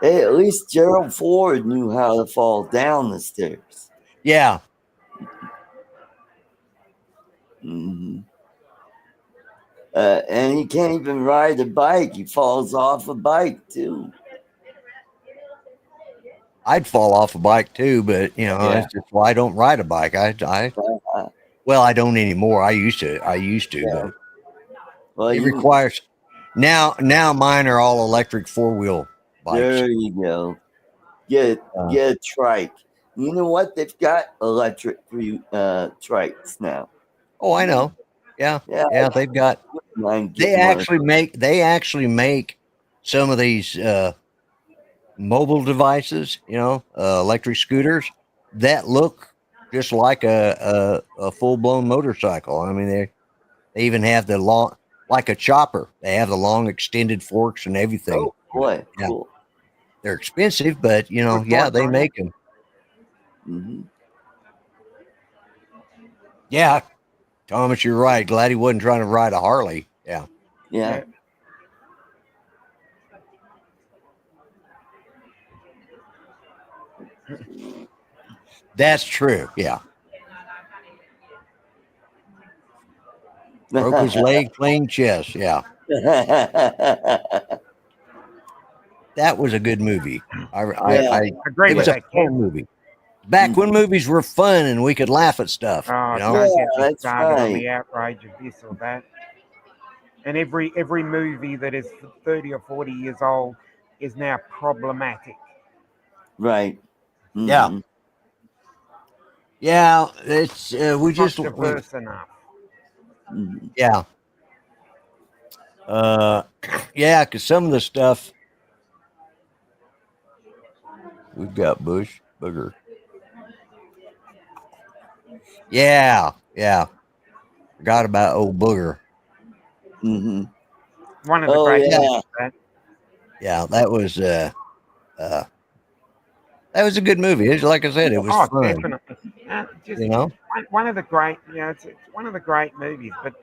[SPEAKER 2] Hey, at least Gerald Ford knew how to fall down the stairs.
[SPEAKER 1] Yeah.
[SPEAKER 2] And he can't even ride a bike. He falls off a bike, too.
[SPEAKER 1] I'd fall off a bike, too, but, that's just why I don't ride a bike. Well, I don't anymore. I used to, but
[SPEAKER 2] well,
[SPEAKER 1] it requires... Now mine are all electric 4-wheel bikes.
[SPEAKER 2] There you go. Get a trike. You know what? They've got electric trikes now.
[SPEAKER 1] Oh, I know. Yeah. They've got. They actually make some of these mobile devices. Electric scooters that look just like a full blown motorcycle. I mean, they even have the long, like a chopper. They have the long extended forks and everything.
[SPEAKER 2] Oh boy, cool.
[SPEAKER 1] They're expensive, but they make them.
[SPEAKER 2] Mm-hmm.
[SPEAKER 1] Yeah, Thomas, you're right. Glad he wasn't trying to ride a Harley.
[SPEAKER 2] Yeah.
[SPEAKER 1] That's true. Yeah. Broke his leg playing chess. Yeah. That was a good movie. I
[SPEAKER 3] agree with that.
[SPEAKER 1] Fun movie. Back when movies were fun and we could laugh at stuff.
[SPEAKER 3] Don't get me started on the outrage of this or that. And every movie that is 30 or 40 years old is now problematic.
[SPEAKER 2] Right.
[SPEAKER 1] Mm-hmm. Yeah. Yeah, it's we just
[SPEAKER 3] diverse enough.
[SPEAKER 1] Yeah. Yeah, because some of the stuff we've got Booger. Yeah. Forgot about old Booger.
[SPEAKER 2] Mm-hmm.
[SPEAKER 3] One of the great movies.
[SPEAKER 1] Yeah, that was a good movie. It's like I said, it was fun.
[SPEAKER 3] Definitely. One of the great. It's one of the great movies. But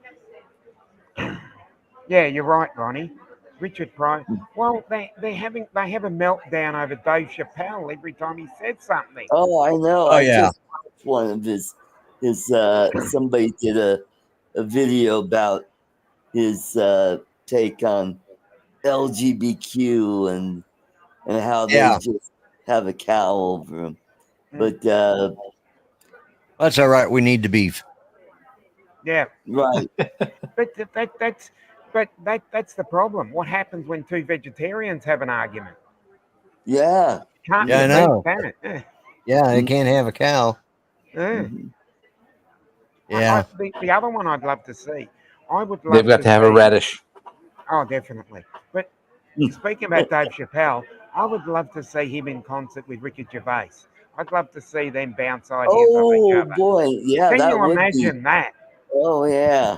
[SPEAKER 3] yeah, you're right, Ronnie. Richard Pryor. Well, they have a meltdown over Dave Chappelle every time he said something.
[SPEAKER 2] Oh, I know.
[SPEAKER 1] Oh, yeah.
[SPEAKER 2] Just watched one of his somebody did a video about his take on LGBTQ and how they just have a cow over him. But
[SPEAKER 1] that's all right. We need the beef.
[SPEAKER 2] Yeah. Right.
[SPEAKER 3] But that's the problem. What happens when two vegetarians have an argument?
[SPEAKER 2] Yeah.
[SPEAKER 3] Can't
[SPEAKER 1] I know.
[SPEAKER 3] Yeah,
[SPEAKER 1] they can't have a cow. Yeah.
[SPEAKER 3] The other one I'd love to see.
[SPEAKER 4] They've got to have a radish.
[SPEAKER 3] Oh, definitely. But speaking about Dave Chappelle, I would love to see him in concert with Ricky Gervais. I'd love to see them bounce ideas off each other.
[SPEAKER 2] Oh boy, yeah.
[SPEAKER 3] Can you imagine that?
[SPEAKER 2] Oh yeah.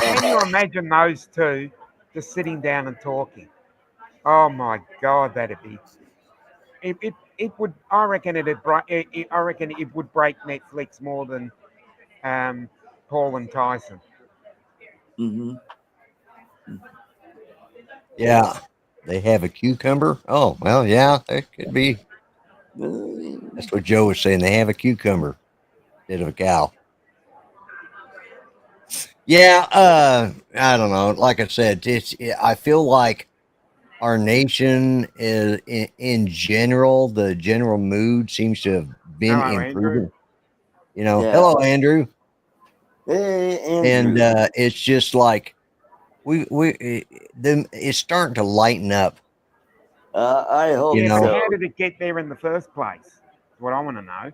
[SPEAKER 3] Can you imagine those two just sitting down and talking? Oh my God, that'd be. It would. I reckon it would break Netflix more than Paul and Tyson.
[SPEAKER 2] Mm-hmm.
[SPEAKER 1] Yeah, they have a cucumber. Oh well, yeah, it could be. That's what Joe was saying. They have a cucumber instead of a cow. Yeah, I don't know. Like I said, I feel like our nation is, in general, the general mood seems to have been
[SPEAKER 3] Hello,
[SPEAKER 1] improving.
[SPEAKER 3] Andrew.
[SPEAKER 1] You know,
[SPEAKER 2] Yeah.
[SPEAKER 1] hello, Andrew.
[SPEAKER 2] Hey, Andrew.
[SPEAKER 1] And it's just like it's starting to lighten up.
[SPEAKER 2] I hope
[SPEAKER 1] You
[SPEAKER 3] Yeah,
[SPEAKER 1] know.
[SPEAKER 3] but
[SPEAKER 2] so.
[SPEAKER 3] how did it get there in the first place? That's what I want to know.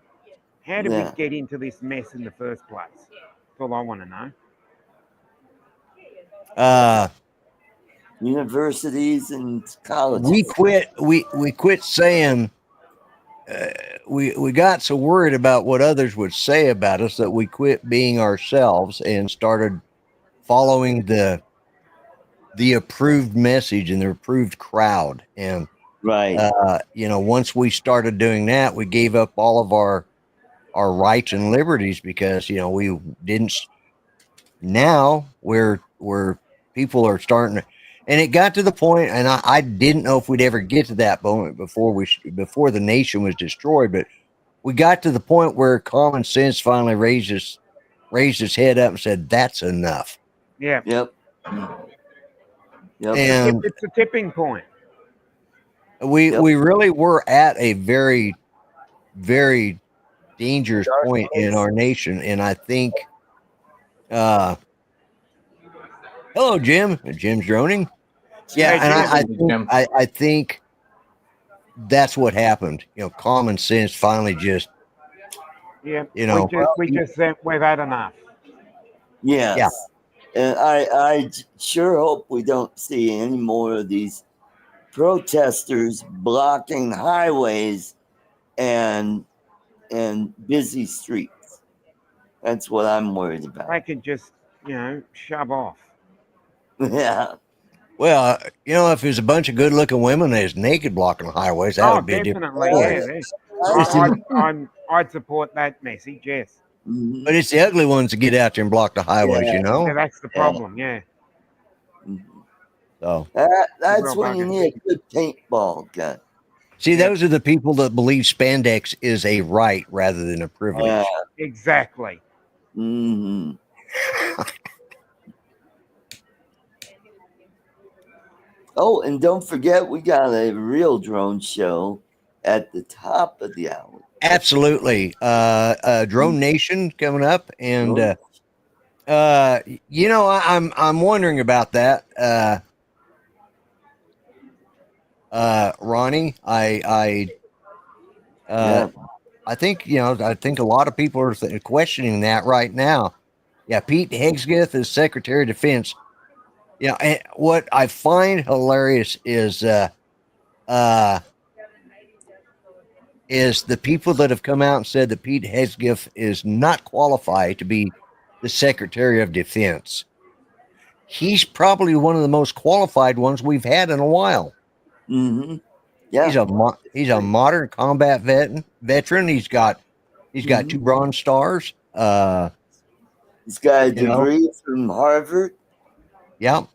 [SPEAKER 3] How did we get into this mess in the first place? That's all I want to know.
[SPEAKER 2] Universities and colleges.
[SPEAKER 1] We quit saying. We got so worried about what others would say about us that we quit being ourselves and started following the approved message and the approved crowd. And
[SPEAKER 2] right,
[SPEAKER 1] you know, once we started doing that, we gave up all of our rights and liberties because, you know, we didn't. Now where people are starting to, and it got to the point, and I didn't know if we'd ever get to that moment before the nation was destroyed, but we got to the point where common sense finally raised its head up and said, "That's enough."
[SPEAKER 3] Yeah.
[SPEAKER 2] Yep.
[SPEAKER 1] And
[SPEAKER 3] it's a tipping point.
[SPEAKER 1] we really were at a very, very dangerous point in our nation, and I think. Hello, Jim. Jim's droning. Yeah,
[SPEAKER 3] Hey,
[SPEAKER 1] and I think that's what happened. You know, common sense finally just.
[SPEAKER 3] Yeah.
[SPEAKER 1] You know,
[SPEAKER 3] we just said we've had enough.
[SPEAKER 2] Yes.
[SPEAKER 1] Yeah.
[SPEAKER 2] And I sure hope we don't see any more of these protesters blocking highways and busy streets. That's what I'm worried about.
[SPEAKER 3] They could just, shove off.
[SPEAKER 2] Yeah.
[SPEAKER 1] Well, you know, if there's a bunch of good-looking women that's naked blocking the highways, that would be
[SPEAKER 3] definitely,
[SPEAKER 1] a different
[SPEAKER 3] story. Yeah, I'd support that message. Yes.
[SPEAKER 2] Mm-hmm.
[SPEAKER 1] But it's the ugly ones that get out there and block the highways. You know,
[SPEAKER 3] that's the problem. Yeah.
[SPEAKER 2] Mm-hmm.
[SPEAKER 1] So
[SPEAKER 2] that's when you need a good paintball gun.
[SPEAKER 1] See, those are the people that believe spandex is a right rather than a privilege.
[SPEAKER 3] Exactly.
[SPEAKER 2] Mm-hmm. Oh, and don't forget, we got a real drone show at the top of the hour.
[SPEAKER 1] Absolutely. Drone Nation coming up. And, you know, I'm wondering about that. Ronnie, I think, you know, I think a lot of people are questioning that right now. Yeah. Pete Hegseth is Secretary of Defense. Yeah, and what I find hilarious is the people that have come out and said that Pete Hegseth is not qualified to be the Secretary of Defense. He's probably one of the most qualified ones we've had in a while.
[SPEAKER 2] Mm-hmm. Yeah,
[SPEAKER 1] he's a modern combat veteran. He's got 2 Bronze Stars.
[SPEAKER 2] He's got a degree from Harvard.
[SPEAKER 1] Yeah.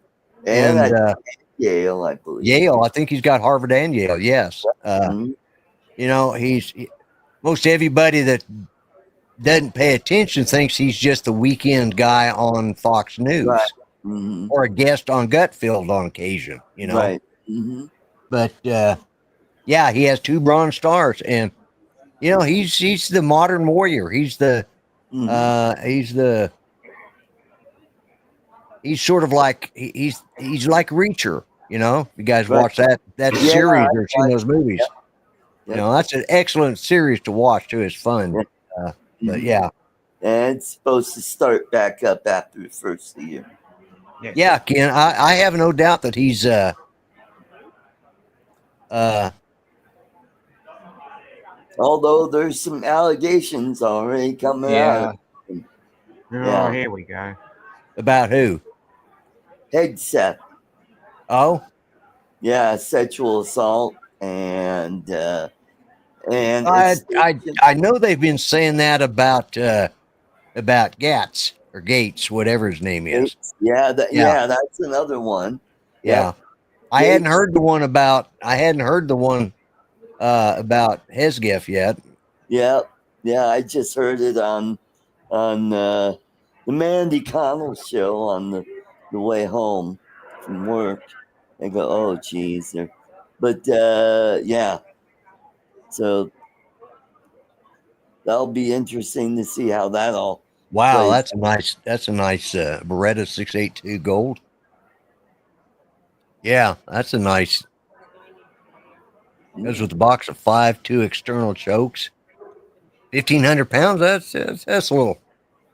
[SPEAKER 2] And Yale, I believe.
[SPEAKER 1] Yale, I think he's got Harvard and Yale. Yes. You know, most everybody that doesn't pay attention thinks he's just the weekend guy on Fox News or a guest on Gutfield on occasion, you know.
[SPEAKER 2] Right.
[SPEAKER 1] But yeah, he has 2 Bronze Stars, and you know, he's the modern warrior. He's sort of like he's like Reacher, you know. You guys watch that series or seen those movies. You know, that's an excellent series to watch too. It's fun. But yeah.
[SPEAKER 2] And it's supposed to start back up after the first year.
[SPEAKER 1] Yeah, Ken, I have no doubt that he's
[SPEAKER 2] although there's some allegations already coming out.
[SPEAKER 3] Oh, here we go.
[SPEAKER 1] About who?
[SPEAKER 2] Hegseth.
[SPEAKER 1] Oh?
[SPEAKER 2] Yeah, sexual assault and
[SPEAKER 1] I know they've been saying that about Gates, whatever his name is.
[SPEAKER 2] Yeah, that's another one.
[SPEAKER 1] Yeah. I hadn't heard the one about Hesgef yet.
[SPEAKER 2] Yeah, yeah. I just heard it on the Mandy Connell show on the way home from work. I go, oh, geez. But yeah, so that'll be interesting to see how that all.
[SPEAKER 1] Wow,
[SPEAKER 2] plays.
[SPEAKER 1] that's a nice Beretta 682 gold. Yeah, that's a nice. Goes with a box of 2 external chokes. 1,500 pounds. That's a little.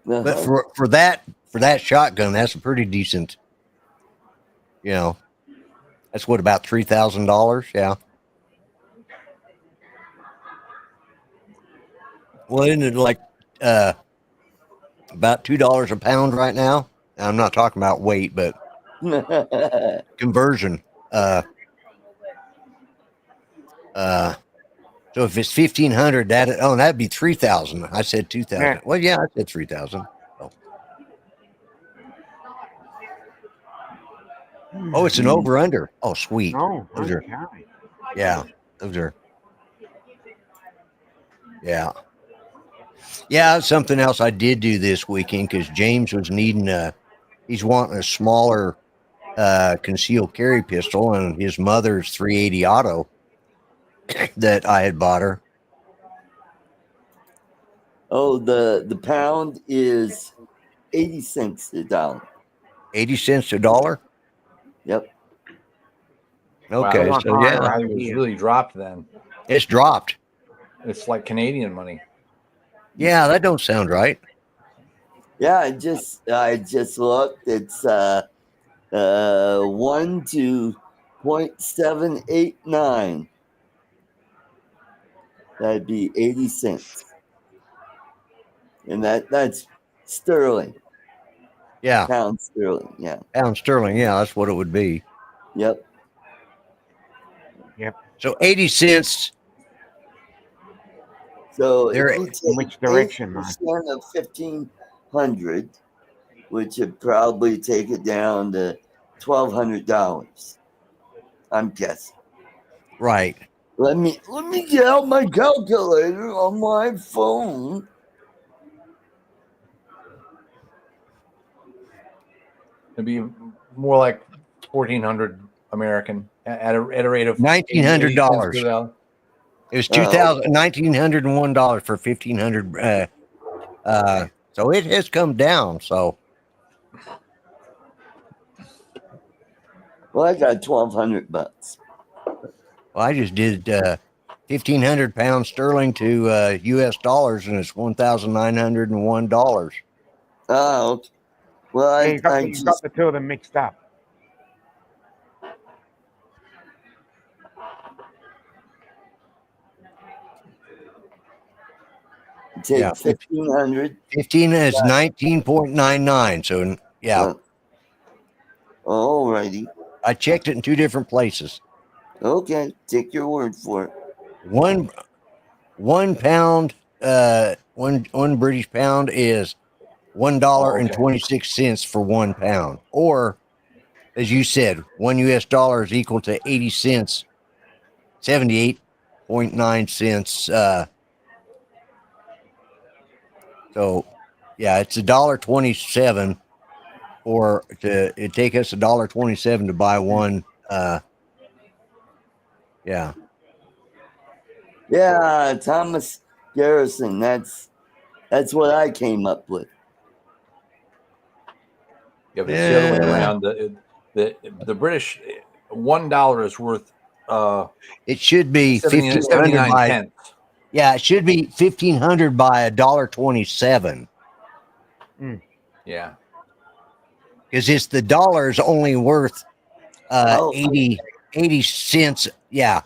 [SPEAKER 1] But for that shotgun, that's a pretty decent. You know, that's what, about $3,000. Yeah. Well, isn't it like about $2 a pound right now? I'm not talking about weight, but conversion. So if it's 1,500, that'd be 3,000. I said 2,000.
[SPEAKER 3] Yeah.
[SPEAKER 1] Well, yeah, I said 3,000. Oh, it's an over under. Oh, sweet.
[SPEAKER 3] Oh,
[SPEAKER 1] Those
[SPEAKER 3] okay.
[SPEAKER 1] yeah, those are. Yeah. Yeah, something else I did do this weekend because James was needing he's wanting a smaller concealed carry pistol, and his mother's 380 auto that I had bought her.
[SPEAKER 2] Oh, the pound is 80 cents a dollar.
[SPEAKER 1] 80 cents a dollar?
[SPEAKER 2] Yep.
[SPEAKER 1] Okay,
[SPEAKER 4] wow,
[SPEAKER 1] so yeah.
[SPEAKER 4] It was really dropped then.
[SPEAKER 1] It's dropped.
[SPEAKER 4] It's like Canadian money.
[SPEAKER 1] Yeah, that don't sound right.
[SPEAKER 2] Yeah, I just looked. It's 1 to 0.789. That'd be 80 cents. And that's sterling.
[SPEAKER 1] Yeah.
[SPEAKER 2] Pound sterling, yeah.
[SPEAKER 1] Pound sterling, yeah, that's what it would be.
[SPEAKER 2] Yep.
[SPEAKER 1] So 80 cents.
[SPEAKER 2] So
[SPEAKER 1] They're
[SPEAKER 2] if you take
[SPEAKER 3] in which direction,
[SPEAKER 2] 80% of 1,500, which would probably take it down to $1,200. I'm guessing.
[SPEAKER 1] right.
[SPEAKER 2] Let me get out my calculator on my phone.
[SPEAKER 4] It'd be more like 1,400 American at a rate of
[SPEAKER 1] $1,900. It was $1,901 for 1,500. So it has come down. So,
[SPEAKER 2] Well, I got $1,200.
[SPEAKER 1] well, I just did 1,500 pounds sterling to U.S. dollars, and it's $1,901.
[SPEAKER 2] Oh, okay. Well,
[SPEAKER 3] You got the two of them mixed up.
[SPEAKER 2] take
[SPEAKER 1] Yeah.
[SPEAKER 2] 1,500.
[SPEAKER 1] 15 is 19.99. So, yeah.
[SPEAKER 2] All righty.
[SPEAKER 1] I checked it in 2 different places.
[SPEAKER 2] Okay, take your word for it.
[SPEAKER 1] One pound, one British pound is $1.26 for 1 pound, or as you said, 1 US dollar is equal to 80 cents, 78.9 cents. So, yeah, it's $1.27, or it take us $1.27 to buy one. Yeah.
[SPEAKER 2] Yeah, Thomas Garrison. That's what I came up with.
[SPEAKER 4] Yeah, but it's the other way around. The British $1 is worth.
[SPEAKER 1] It should be
[SPEAKER 4] 79 pence.
[SPEAKER 1] Yeah, it should be 1,500 by $1.27.
[SPEAKER 4] Yeah,
[SPEAKER 1] because it's the dollar's only worth 80 cents. Yeah,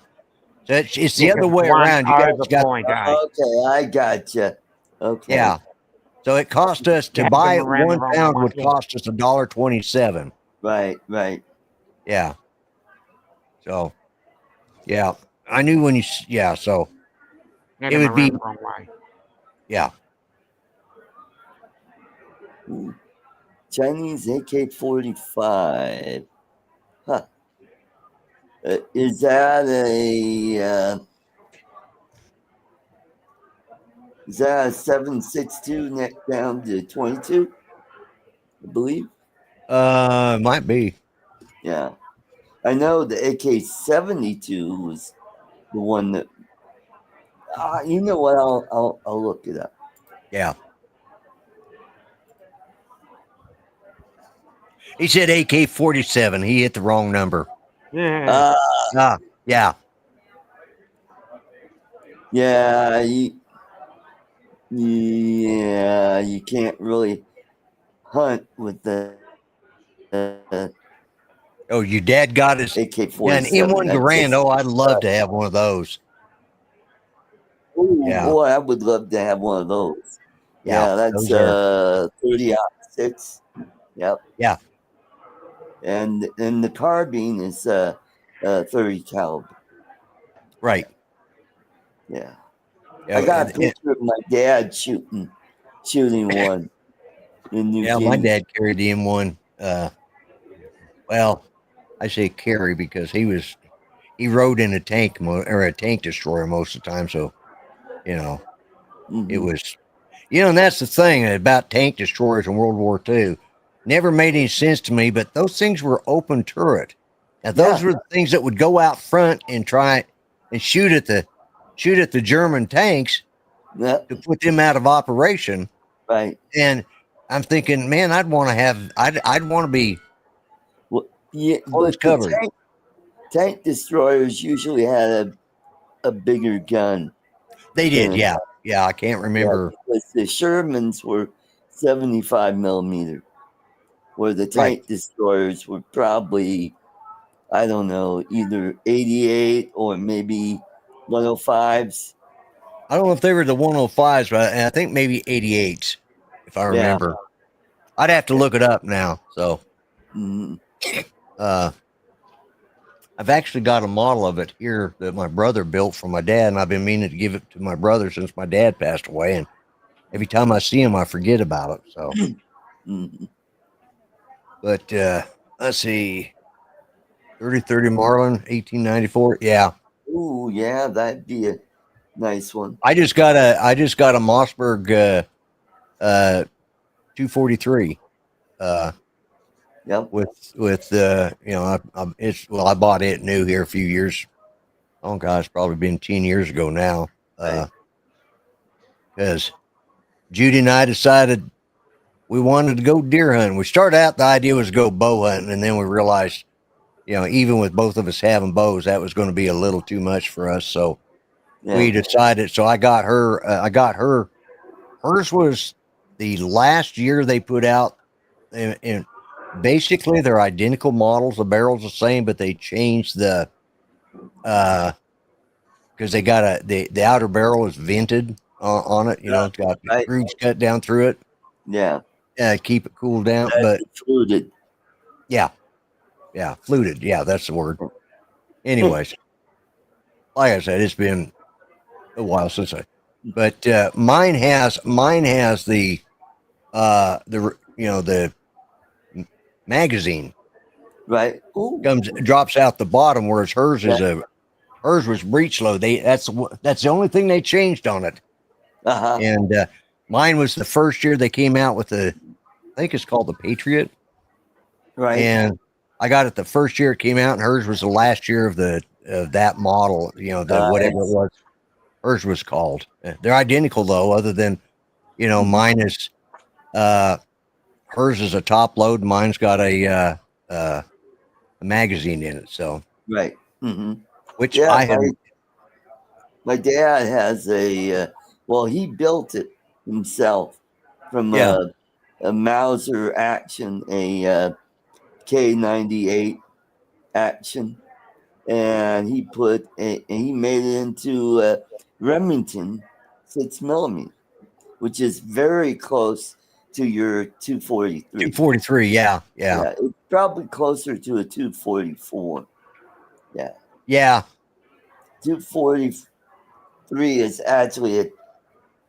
[SPEAKER 1] so it's the other way around. You guys got
[SPEAKER 2] okay, I gotcha. Okay,
[SPEAKER 1] yeah. So it cost us to buy 1 pound would cost us $1.27.
[SPEAKER 2] Right.
[SPEAKER 1] Yeah. So, yeah, I knew when you. Yeah, so it would be.
[SPEAKER 3] Wrong way.
[SPEAKER 1] Yeah.
[SPEAKER 2] Chinese AK-45. Huh. Is that a Is that a 7.62 neck down to 22? I believe.
[SPEAKER 1] Might be.
[SPEAKER 2] Yeah. I know the AK-72 was the one that. You know what? I'll look it up.
[SPEAKER 1] Yeah. He said AK-47. He hit the wrong number.
[SPEAKER 3] Yeah.
[SPEAKER 1] Yeah.
[SPEAKER 2] Yeah. You can't really hunt with the
[SPEAKER 1] Oh, your dad got his an
[SPEAKER 2] AK-47.
[SPEAKER 1] M1 Garand. Oh, I'd love to have one of those.
[SPEAKER 2] Oh
[SPEAKER 1] Yeah.
[SPEAKER 2] boy, I would love to have one of those.
[SPEAKER 1] Yeah,
[SPEAKER 2] Yeah, that's
[SPEAKER 1] those are
[SPEAKER 2] 30-06. Yep.
[SPEAKER 1] Yeah.
[SPEAKER 2] And the carbine is 30 caliber.
[SPEAKER 1] Right.
[SPEAKER 2] Yeah.
[SPEAKER 1] Yeah,
[SPEAKER 2] I got a picture of my dad shooting one in New Guinea.
[SPEAKER 1] my dad carried the M1. Well, I say carry because he rode in a tank or a tank destroyer most of the time. So, it was, and that's the thing about tank destroyers in World War II. Never made any sense to me, but those things were open turret. Now, those were the things that would go out front and try and shoot at the German tanks to put them out of operation.
[SPEAKER 2] Right.
[SPEAKER 1] And I'm thinking, man, I'd want to be close covered.
[SPEAKER 2] Tank destroyers usually had a bigger gun.
[SPEAKER 1] They did, yeah. Yeah, I can't remember.
[SPEAKER 2] Because the Shermans were 75 millimeter, where the tank destroyers were probably, I don't know, either 88 or maybe 105s.
[SPEAKER 1] I don't know if they were the 105s, but I think maybe 88s, if I remember. I'd have to look it up now. So, I've actually got a model of it here that my brother built for my dad, and I've been meaning to give it to my brother since my dad passed away. And every time I see him, I forget about it. So, but let's see, 30-30 Marlin, 1894. Yeah.
[SPEAKER 2] Ooh, yeah, that'd be a nice one.
[SPEAKER 1] I just got a Mossberg 243.
[SPEAKER 2] Yep.
[SPEAKER 1] With I bought it new here a few years. Oh gosh, probably been 10 years ago now. Because Judy and I decided we wanted to go deer hunting. We started out, the idea was to go bow hunting, and then we realized, even with both of us having bows, that was going to be a little too much for us. So we decided. So I got her. Hers was the last year they put out, and basically they're identical models. The barrel's the same, but they changed the because they got the outer barrel is vented on it. It's got grooves cut down through it.
[SPEAKER 2] Yeah.
[SPEAKER 1] Keep it cooled down. But
[SPEAKER 2] fluted.
[SPEAKER 1] Yeah, fluted. Yeah, that's the word. Anyways, like I said, it's been a while since but mine has the the magazine.
[SPEAKER 2] Right.
[SPEAKER 1] Drops out the bottom, whereas hers was breech load. That's the only thing they changed on it. And mine was the first year they came out with I think it's called the Patriot.
[SPEAKER 2] Right.
[SPEAKER 1] And I got it the first year it came out, and hers was the last year of that model. Whatever it was, hers was called. They're identical though, other than mine is hers is a top load. Mine's got a magazine in it. So
[SPEAKER 2] right.
[SPEAKER 1] Which I have.
[SPEAKER 2] My dad has he built it himself from a Mauser action, a K98 action, and he made it into Remington 6 millimeter, which is very close to your 243.
[SPEAKER 1] 243, yeah.
[SPEAKER 2] It's probably closer to a 244. Yeah.
[SPEAKER 1] Yeah.
[SPEAKER 2] 243 is actually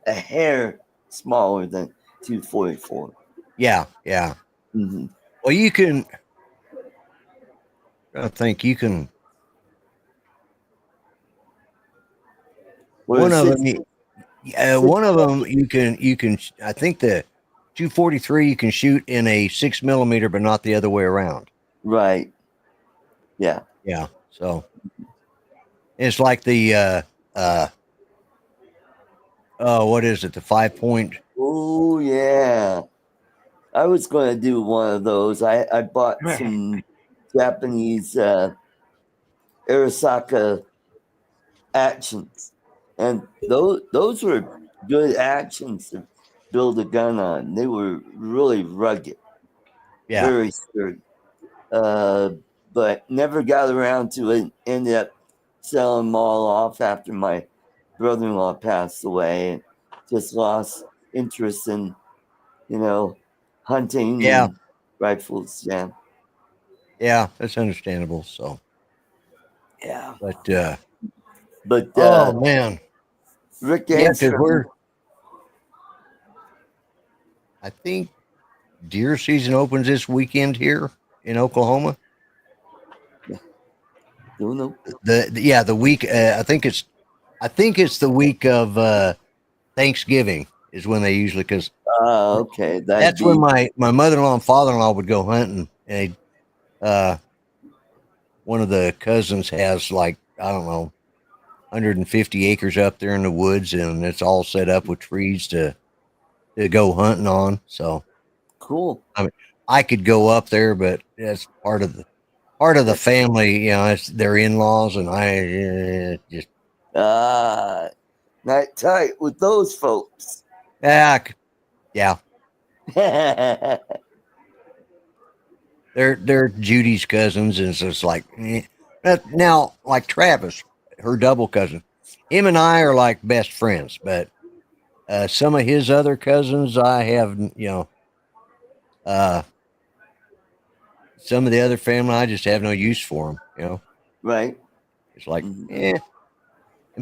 [SPEAKER 2] a hair smaller than 244.
[SPEAKER 1] Yeah. Well, you can. I think you can.
[SPEAKER 2] One of them.
[SPEAKER 1] One of them you can. I think the 243 you can shoot in a 6mm, but not the other way around.
[SPEAKER 2] Right. Yeah.
[SPEAKER 1] Yeah. So it's like the what is it? The 5-point.
[SPEAKER 2] Oh yeah. I was going to do one of those. I bought some Japanese Arasaka actions, and those were good actions to build a gun on. They were really rugged,
[SPEAKER 1] Yeah.
[SPEAKER 2] very sturdy. But never got around to it. Ended up selling them all off after my brother-in-law passed away, and just lost interest in, hunting
[SPEAKER 1] Yeah.
[SPEAKER 2] and rifles. Yeah.
[SPEAKER 1] Yeah. That's understandable. So,
[SPEAKER 2] Yeah.
[SPEAKER 1] but
[SPEAKER 2] But
[SPEAKER 1] oh man.
[SPEAKER 2] Rick
[SPEAKER 1] Yeah, because
[SPEAKER 2] Angstrom,
[SPEAKER 1] I think deer season opens this weekend here in Oklahoma.
[SPEAKER 2] don't know.
[SPEAKER 1] The week. I think it's the week of Thanksgiving is when they usually, because
[SPEAKER 2] Okay.
[SPEAKER 1] that's when my mother-in-law and father-in-law would go hunting, and one of the cousins has, like, I don't know, 150 acres up there in the woods, and it's all set up with trees to go hunting on. So
[SPEAKER 2] cool.
[SPEAKER 1] I mean, I could go up there, but that's part of the family. It's their in-laws, and I just
[SPEAKER 2] Not tight with those folks.
[SPEAKER 1] yeah.
[SPEAKER 2] Yeah.
[SPEAKER 1] They're Judy's cousins, and so it's like now, like Travis, her double cousin, him and I are like best friends, but some of his other cousins, I have, some of the other family, I just have no use for them.
[SPEAKER 2] Right.
[SPEAKER 1] It's like, and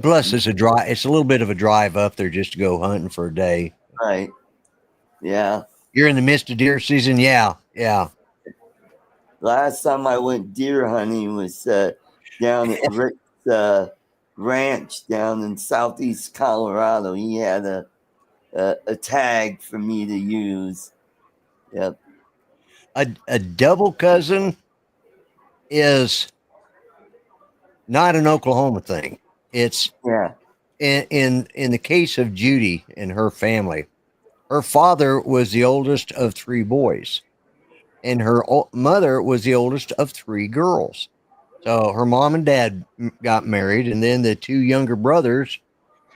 [SPEAKER 1] plus it's a little bit of a drive up there just to go hunting for a day.
[SPEAKER 2] Right. Yeah.
[SPEAKER 1] You're in the midst of deer season. Yeah.
[SPEAKER 2] Last time I went deer hunting was down at Rick's ranch down in southeast Colorado. He had a tag for me to use. Yep.
[SPEAKER 1] A double cousin is not an Oklahoma thing. It's in the case of Judy and her family. Her father was the oldest of 3 boys, and her mother was the oldest of 3 girls. So her mom and dad got married, and then the 2 younger brothers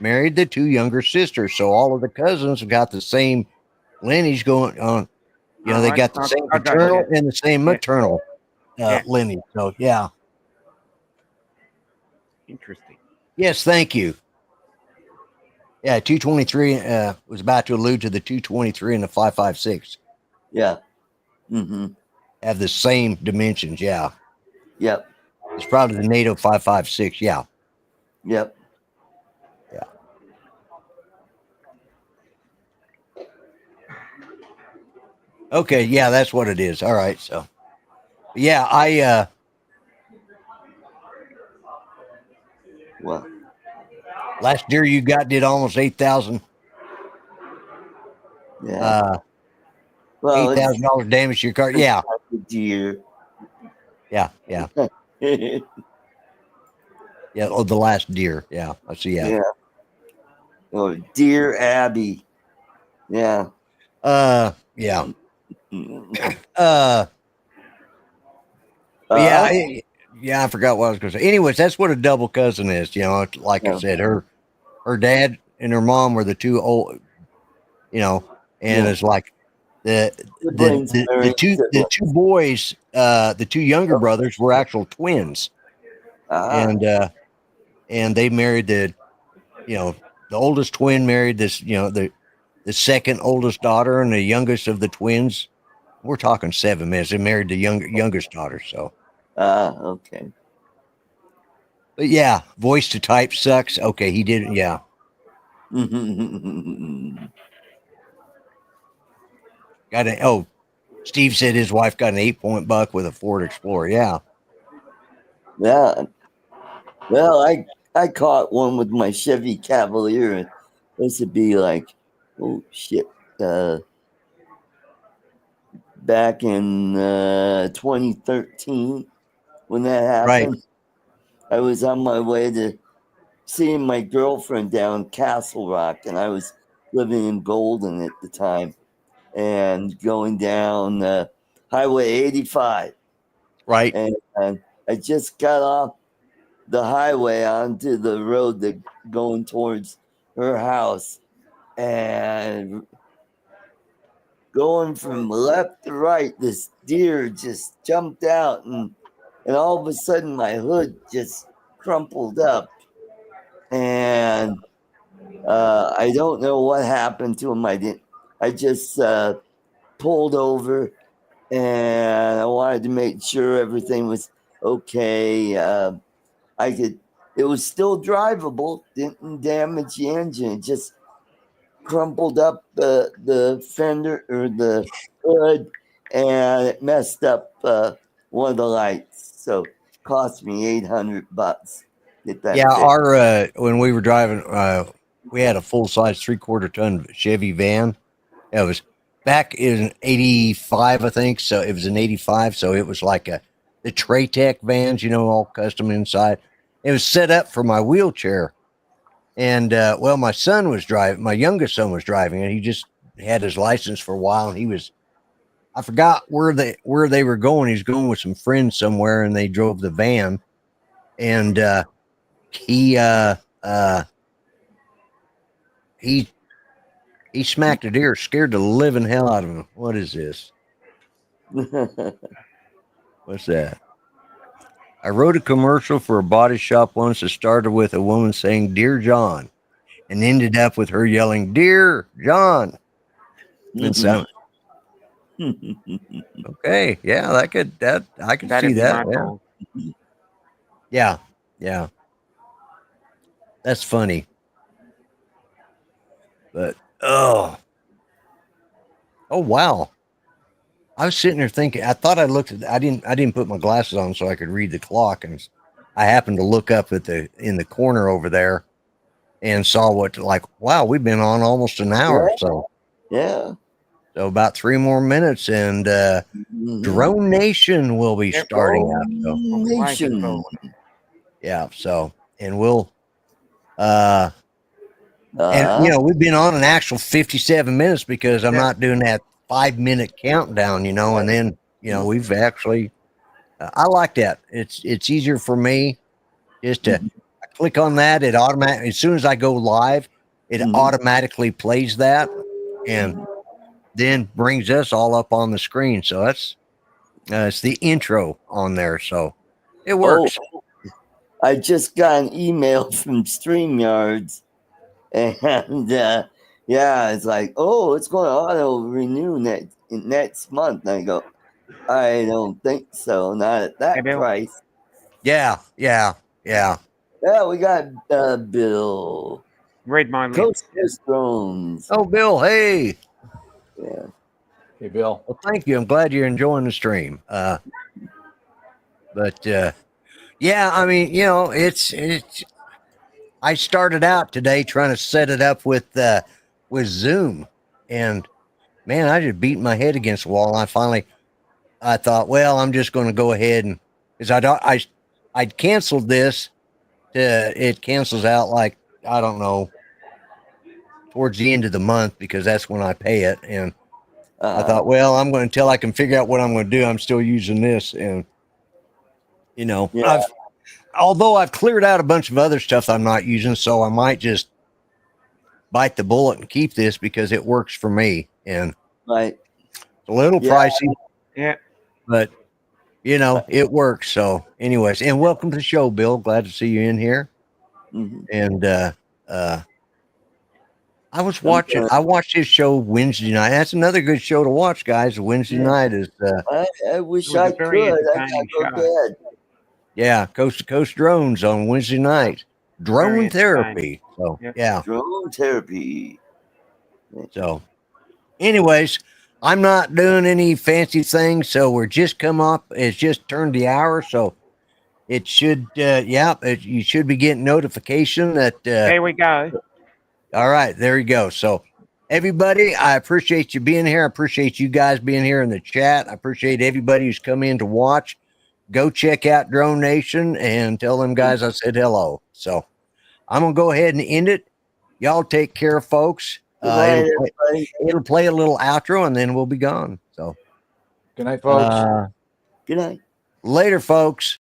[SPEAKER 1] married the 2 younger sisters. So all of the cousins have got the same lineage going on. They got the same paternal and the same maternal lineage. So yeah.
[SPEAKER 3] Interesting.
[SPEAKER 1] Yes, thank you. Yeah, 223 was about to allude to the 223 and the 5.56.
[SPEAKER 2] Yeah. Mm-hmm.
[SPEAKER 1] Have the same dimensions. Yeah.
[SPEAKER 2] Yep.
[SPEAKER 1] It's probably the NATO 5.56. Yeah.
[SPEAKER 2] Yep.
[SPEAKER 1] Yeah. Okay. Yeah, that's what it is. All right. So, yeah,
[SPEAKER 2] Well.
[SPEAKER 1] last deer you got did almost 8,000.
[SPEAKER 2] Yeah. Well,
[SPEAKER 1] $8,000 damage to your car. Yeah.
[SPEAKER 2] Deer.
[SPEAKER 1] Yeah. Yeah. Yeah. Oh, the last deer. Yeah. I see. Yeah.
[SPEAKER 2] Oh, Deer Abbey. Yeah.
[SPEAKER 1] Yeah. Yeah. I forgot what I was going to say. Anyways, that's what a double cousin is. Like I said, her dad and her mom were the 2 old, and it's like the 2 boys, the 2 younger brothers were actual twins, and they married the oldest twin married this, the second oldest daughter, and the youngest of the twins. We're talking 7 minutes. They married the youngest daughter. So.
[SPEAKER 2] Okay.
[SPEAKER 1] But yeah, voice to type sucks. Okay, he didn't. Yeah. Steve said his wife got an 8-point buck with a Ford Explorer. Yeah.
[SPEAKER 2] Yeah. Well, I caught one with my Chevy Cavalier This would be like, oh shit, back in 2013 when that happened. I was on my way to seeing my girlfriend down Castle Rock, and I was living in Golden at the time, and going down Highway 85.
[SPEAKER 1] Right.
[SPEAKER 2] And I just got off the highway onto the road that going towards her house, and going from left to right, this deer just jumped out, and all of a sudden my hood just crumpled up, and I don't know what happened to him. I just pulled over, and I wanted to make sure everything was okay. It was still drivable, didn't damage the engine. It just crumpled up the fender or the hood, and it messed up one of the lights. So cost me $800. Get that
[SPEAKER 1] Yeah,
[SPEAKER 2] fixed.
[SPEAKER 1] our when we were driving, we had a full size 3/4 ton Chevy van. It was back in '85, I think. So it was an '85. So it was like the Traytech vans, all custom inside. It was set up for my wheelchair, and well, my son was driving. My youngest son was driving, and he just had his license for a while. And I forgot where they were going. He's going with some friends somewhere, and they drove the van, and he smacked a deer, scared the living hell out of him. What is this? What's that? I wrote a commercial for a body shop once that started with a woman saying "Dear John" and ended up with her yelling "Dear John." And so, okay, yeah, I could
[SPEAKER 3] That'd
[SPEAKER 1] see
[SPEAKER 3] be
[SPEAKER 1] that.
[SPEAKER 3] my
[SPEAKER 1] Yeah.
[SPEAKER 3] fault.
[SPEAKER 1] Yeah. That's funny. But oh wow. I was sitting there thinking, I thought I didn't put my glasses on so I could read the clock, and I happened to look up in the corner over there and saw wow, we've been on almost an hour.
[SPEAKER 2] Yeah.
[SPEAKER 1] So
[SPEAKER 2] Yeah.
[SPEAKER 1] So about 3 more minutes, and Drone Nation will be starting up. So,
[SPEAKER 2] Nation.
[SPEAKER 1] yeah. So, and we'll, and we've been on an actual 57 minutes because I'm not doing that 5-minute countdown, and then, we've actually, I like that. It's easier for me just to I click on that. It automatically, as soon as I go live, it automatically plays that and then brings us all up on the screen. So that's, it's the intro on there. So it works.
[SPEAKER 2] Oh, I just got an email from StreamYards, and it's like, oh, it's going to auto renew next month. And I go, I don't think so. Not at that price.
[SPEAKER 1] Yeah.
[SPEAKER 2] Yeah, we got Bill.
[SPEAKER 3] Read my lips.
[SPEAKER 2] Coast Drones.
[SPEAKER 1] Oh, Bill, hey.
[SPEAKER 2] Yeah.
[SPEAKER 4] Hey, Bill.
[SPEAKER 1] Well, thank you. I'm glad you're enjoying the stream. But yeah, I mean, it's. I started out today trying to set it up with Zoom, and man, I just beat my head against the wall. And I thought, well, I'm just going to go ahead and because I'd canceled this. It cancels out like, I don't know, towards the end of the month because that's when I pay it. And I thought, well, I'm going until I can figure out what I'm going to do. I'm still using this, and although I've cleared out a bunch of other stuff I'm not using, so I might just bite the bullet and keep this because it works for me. And
[SPEAKER 2] it's
[SPEAKER 1] a little pricey, but it works. So, anyways, and welcome to the show, Bill. Glad to see you in here. And I watched his show Wednesday night. That's another good show to watch, guys. Wednesday night is.
[SPEAKER 2] I wish I could. I gotta go to bed.
[SPEAKER 1] Yeah, Coast to Coast Drones on Wednesday night. Drone therapy. So yeah,
[SPEAKER 2] drone therapy.
[SPEAKER 1] So, anyways, I'm not doing any fancy things. So we're just come up. It's just turned the hour. So it should. You should be getting notification that.
[SPEAKER 3] There we go.
[SPEAKER 1] All right, there you go. So, everybody, I appreciate you being here. I appreciate you guys being here in the chat. I appreciate everybody who's come in to watch. Go check out Drone Nation and tell them guys I said hello. So, I'm going to go ahead and end it. Y'all take care, folks.
[SPEAKER 2] Good night, everybody.
[SPEAKER 1] It'll play a little outro and then we'll be gone. So,
[SPEAKER 4] Good night, folks.
[SPEAKER 2] Good night.
[SPEAKER 1] Later, folks.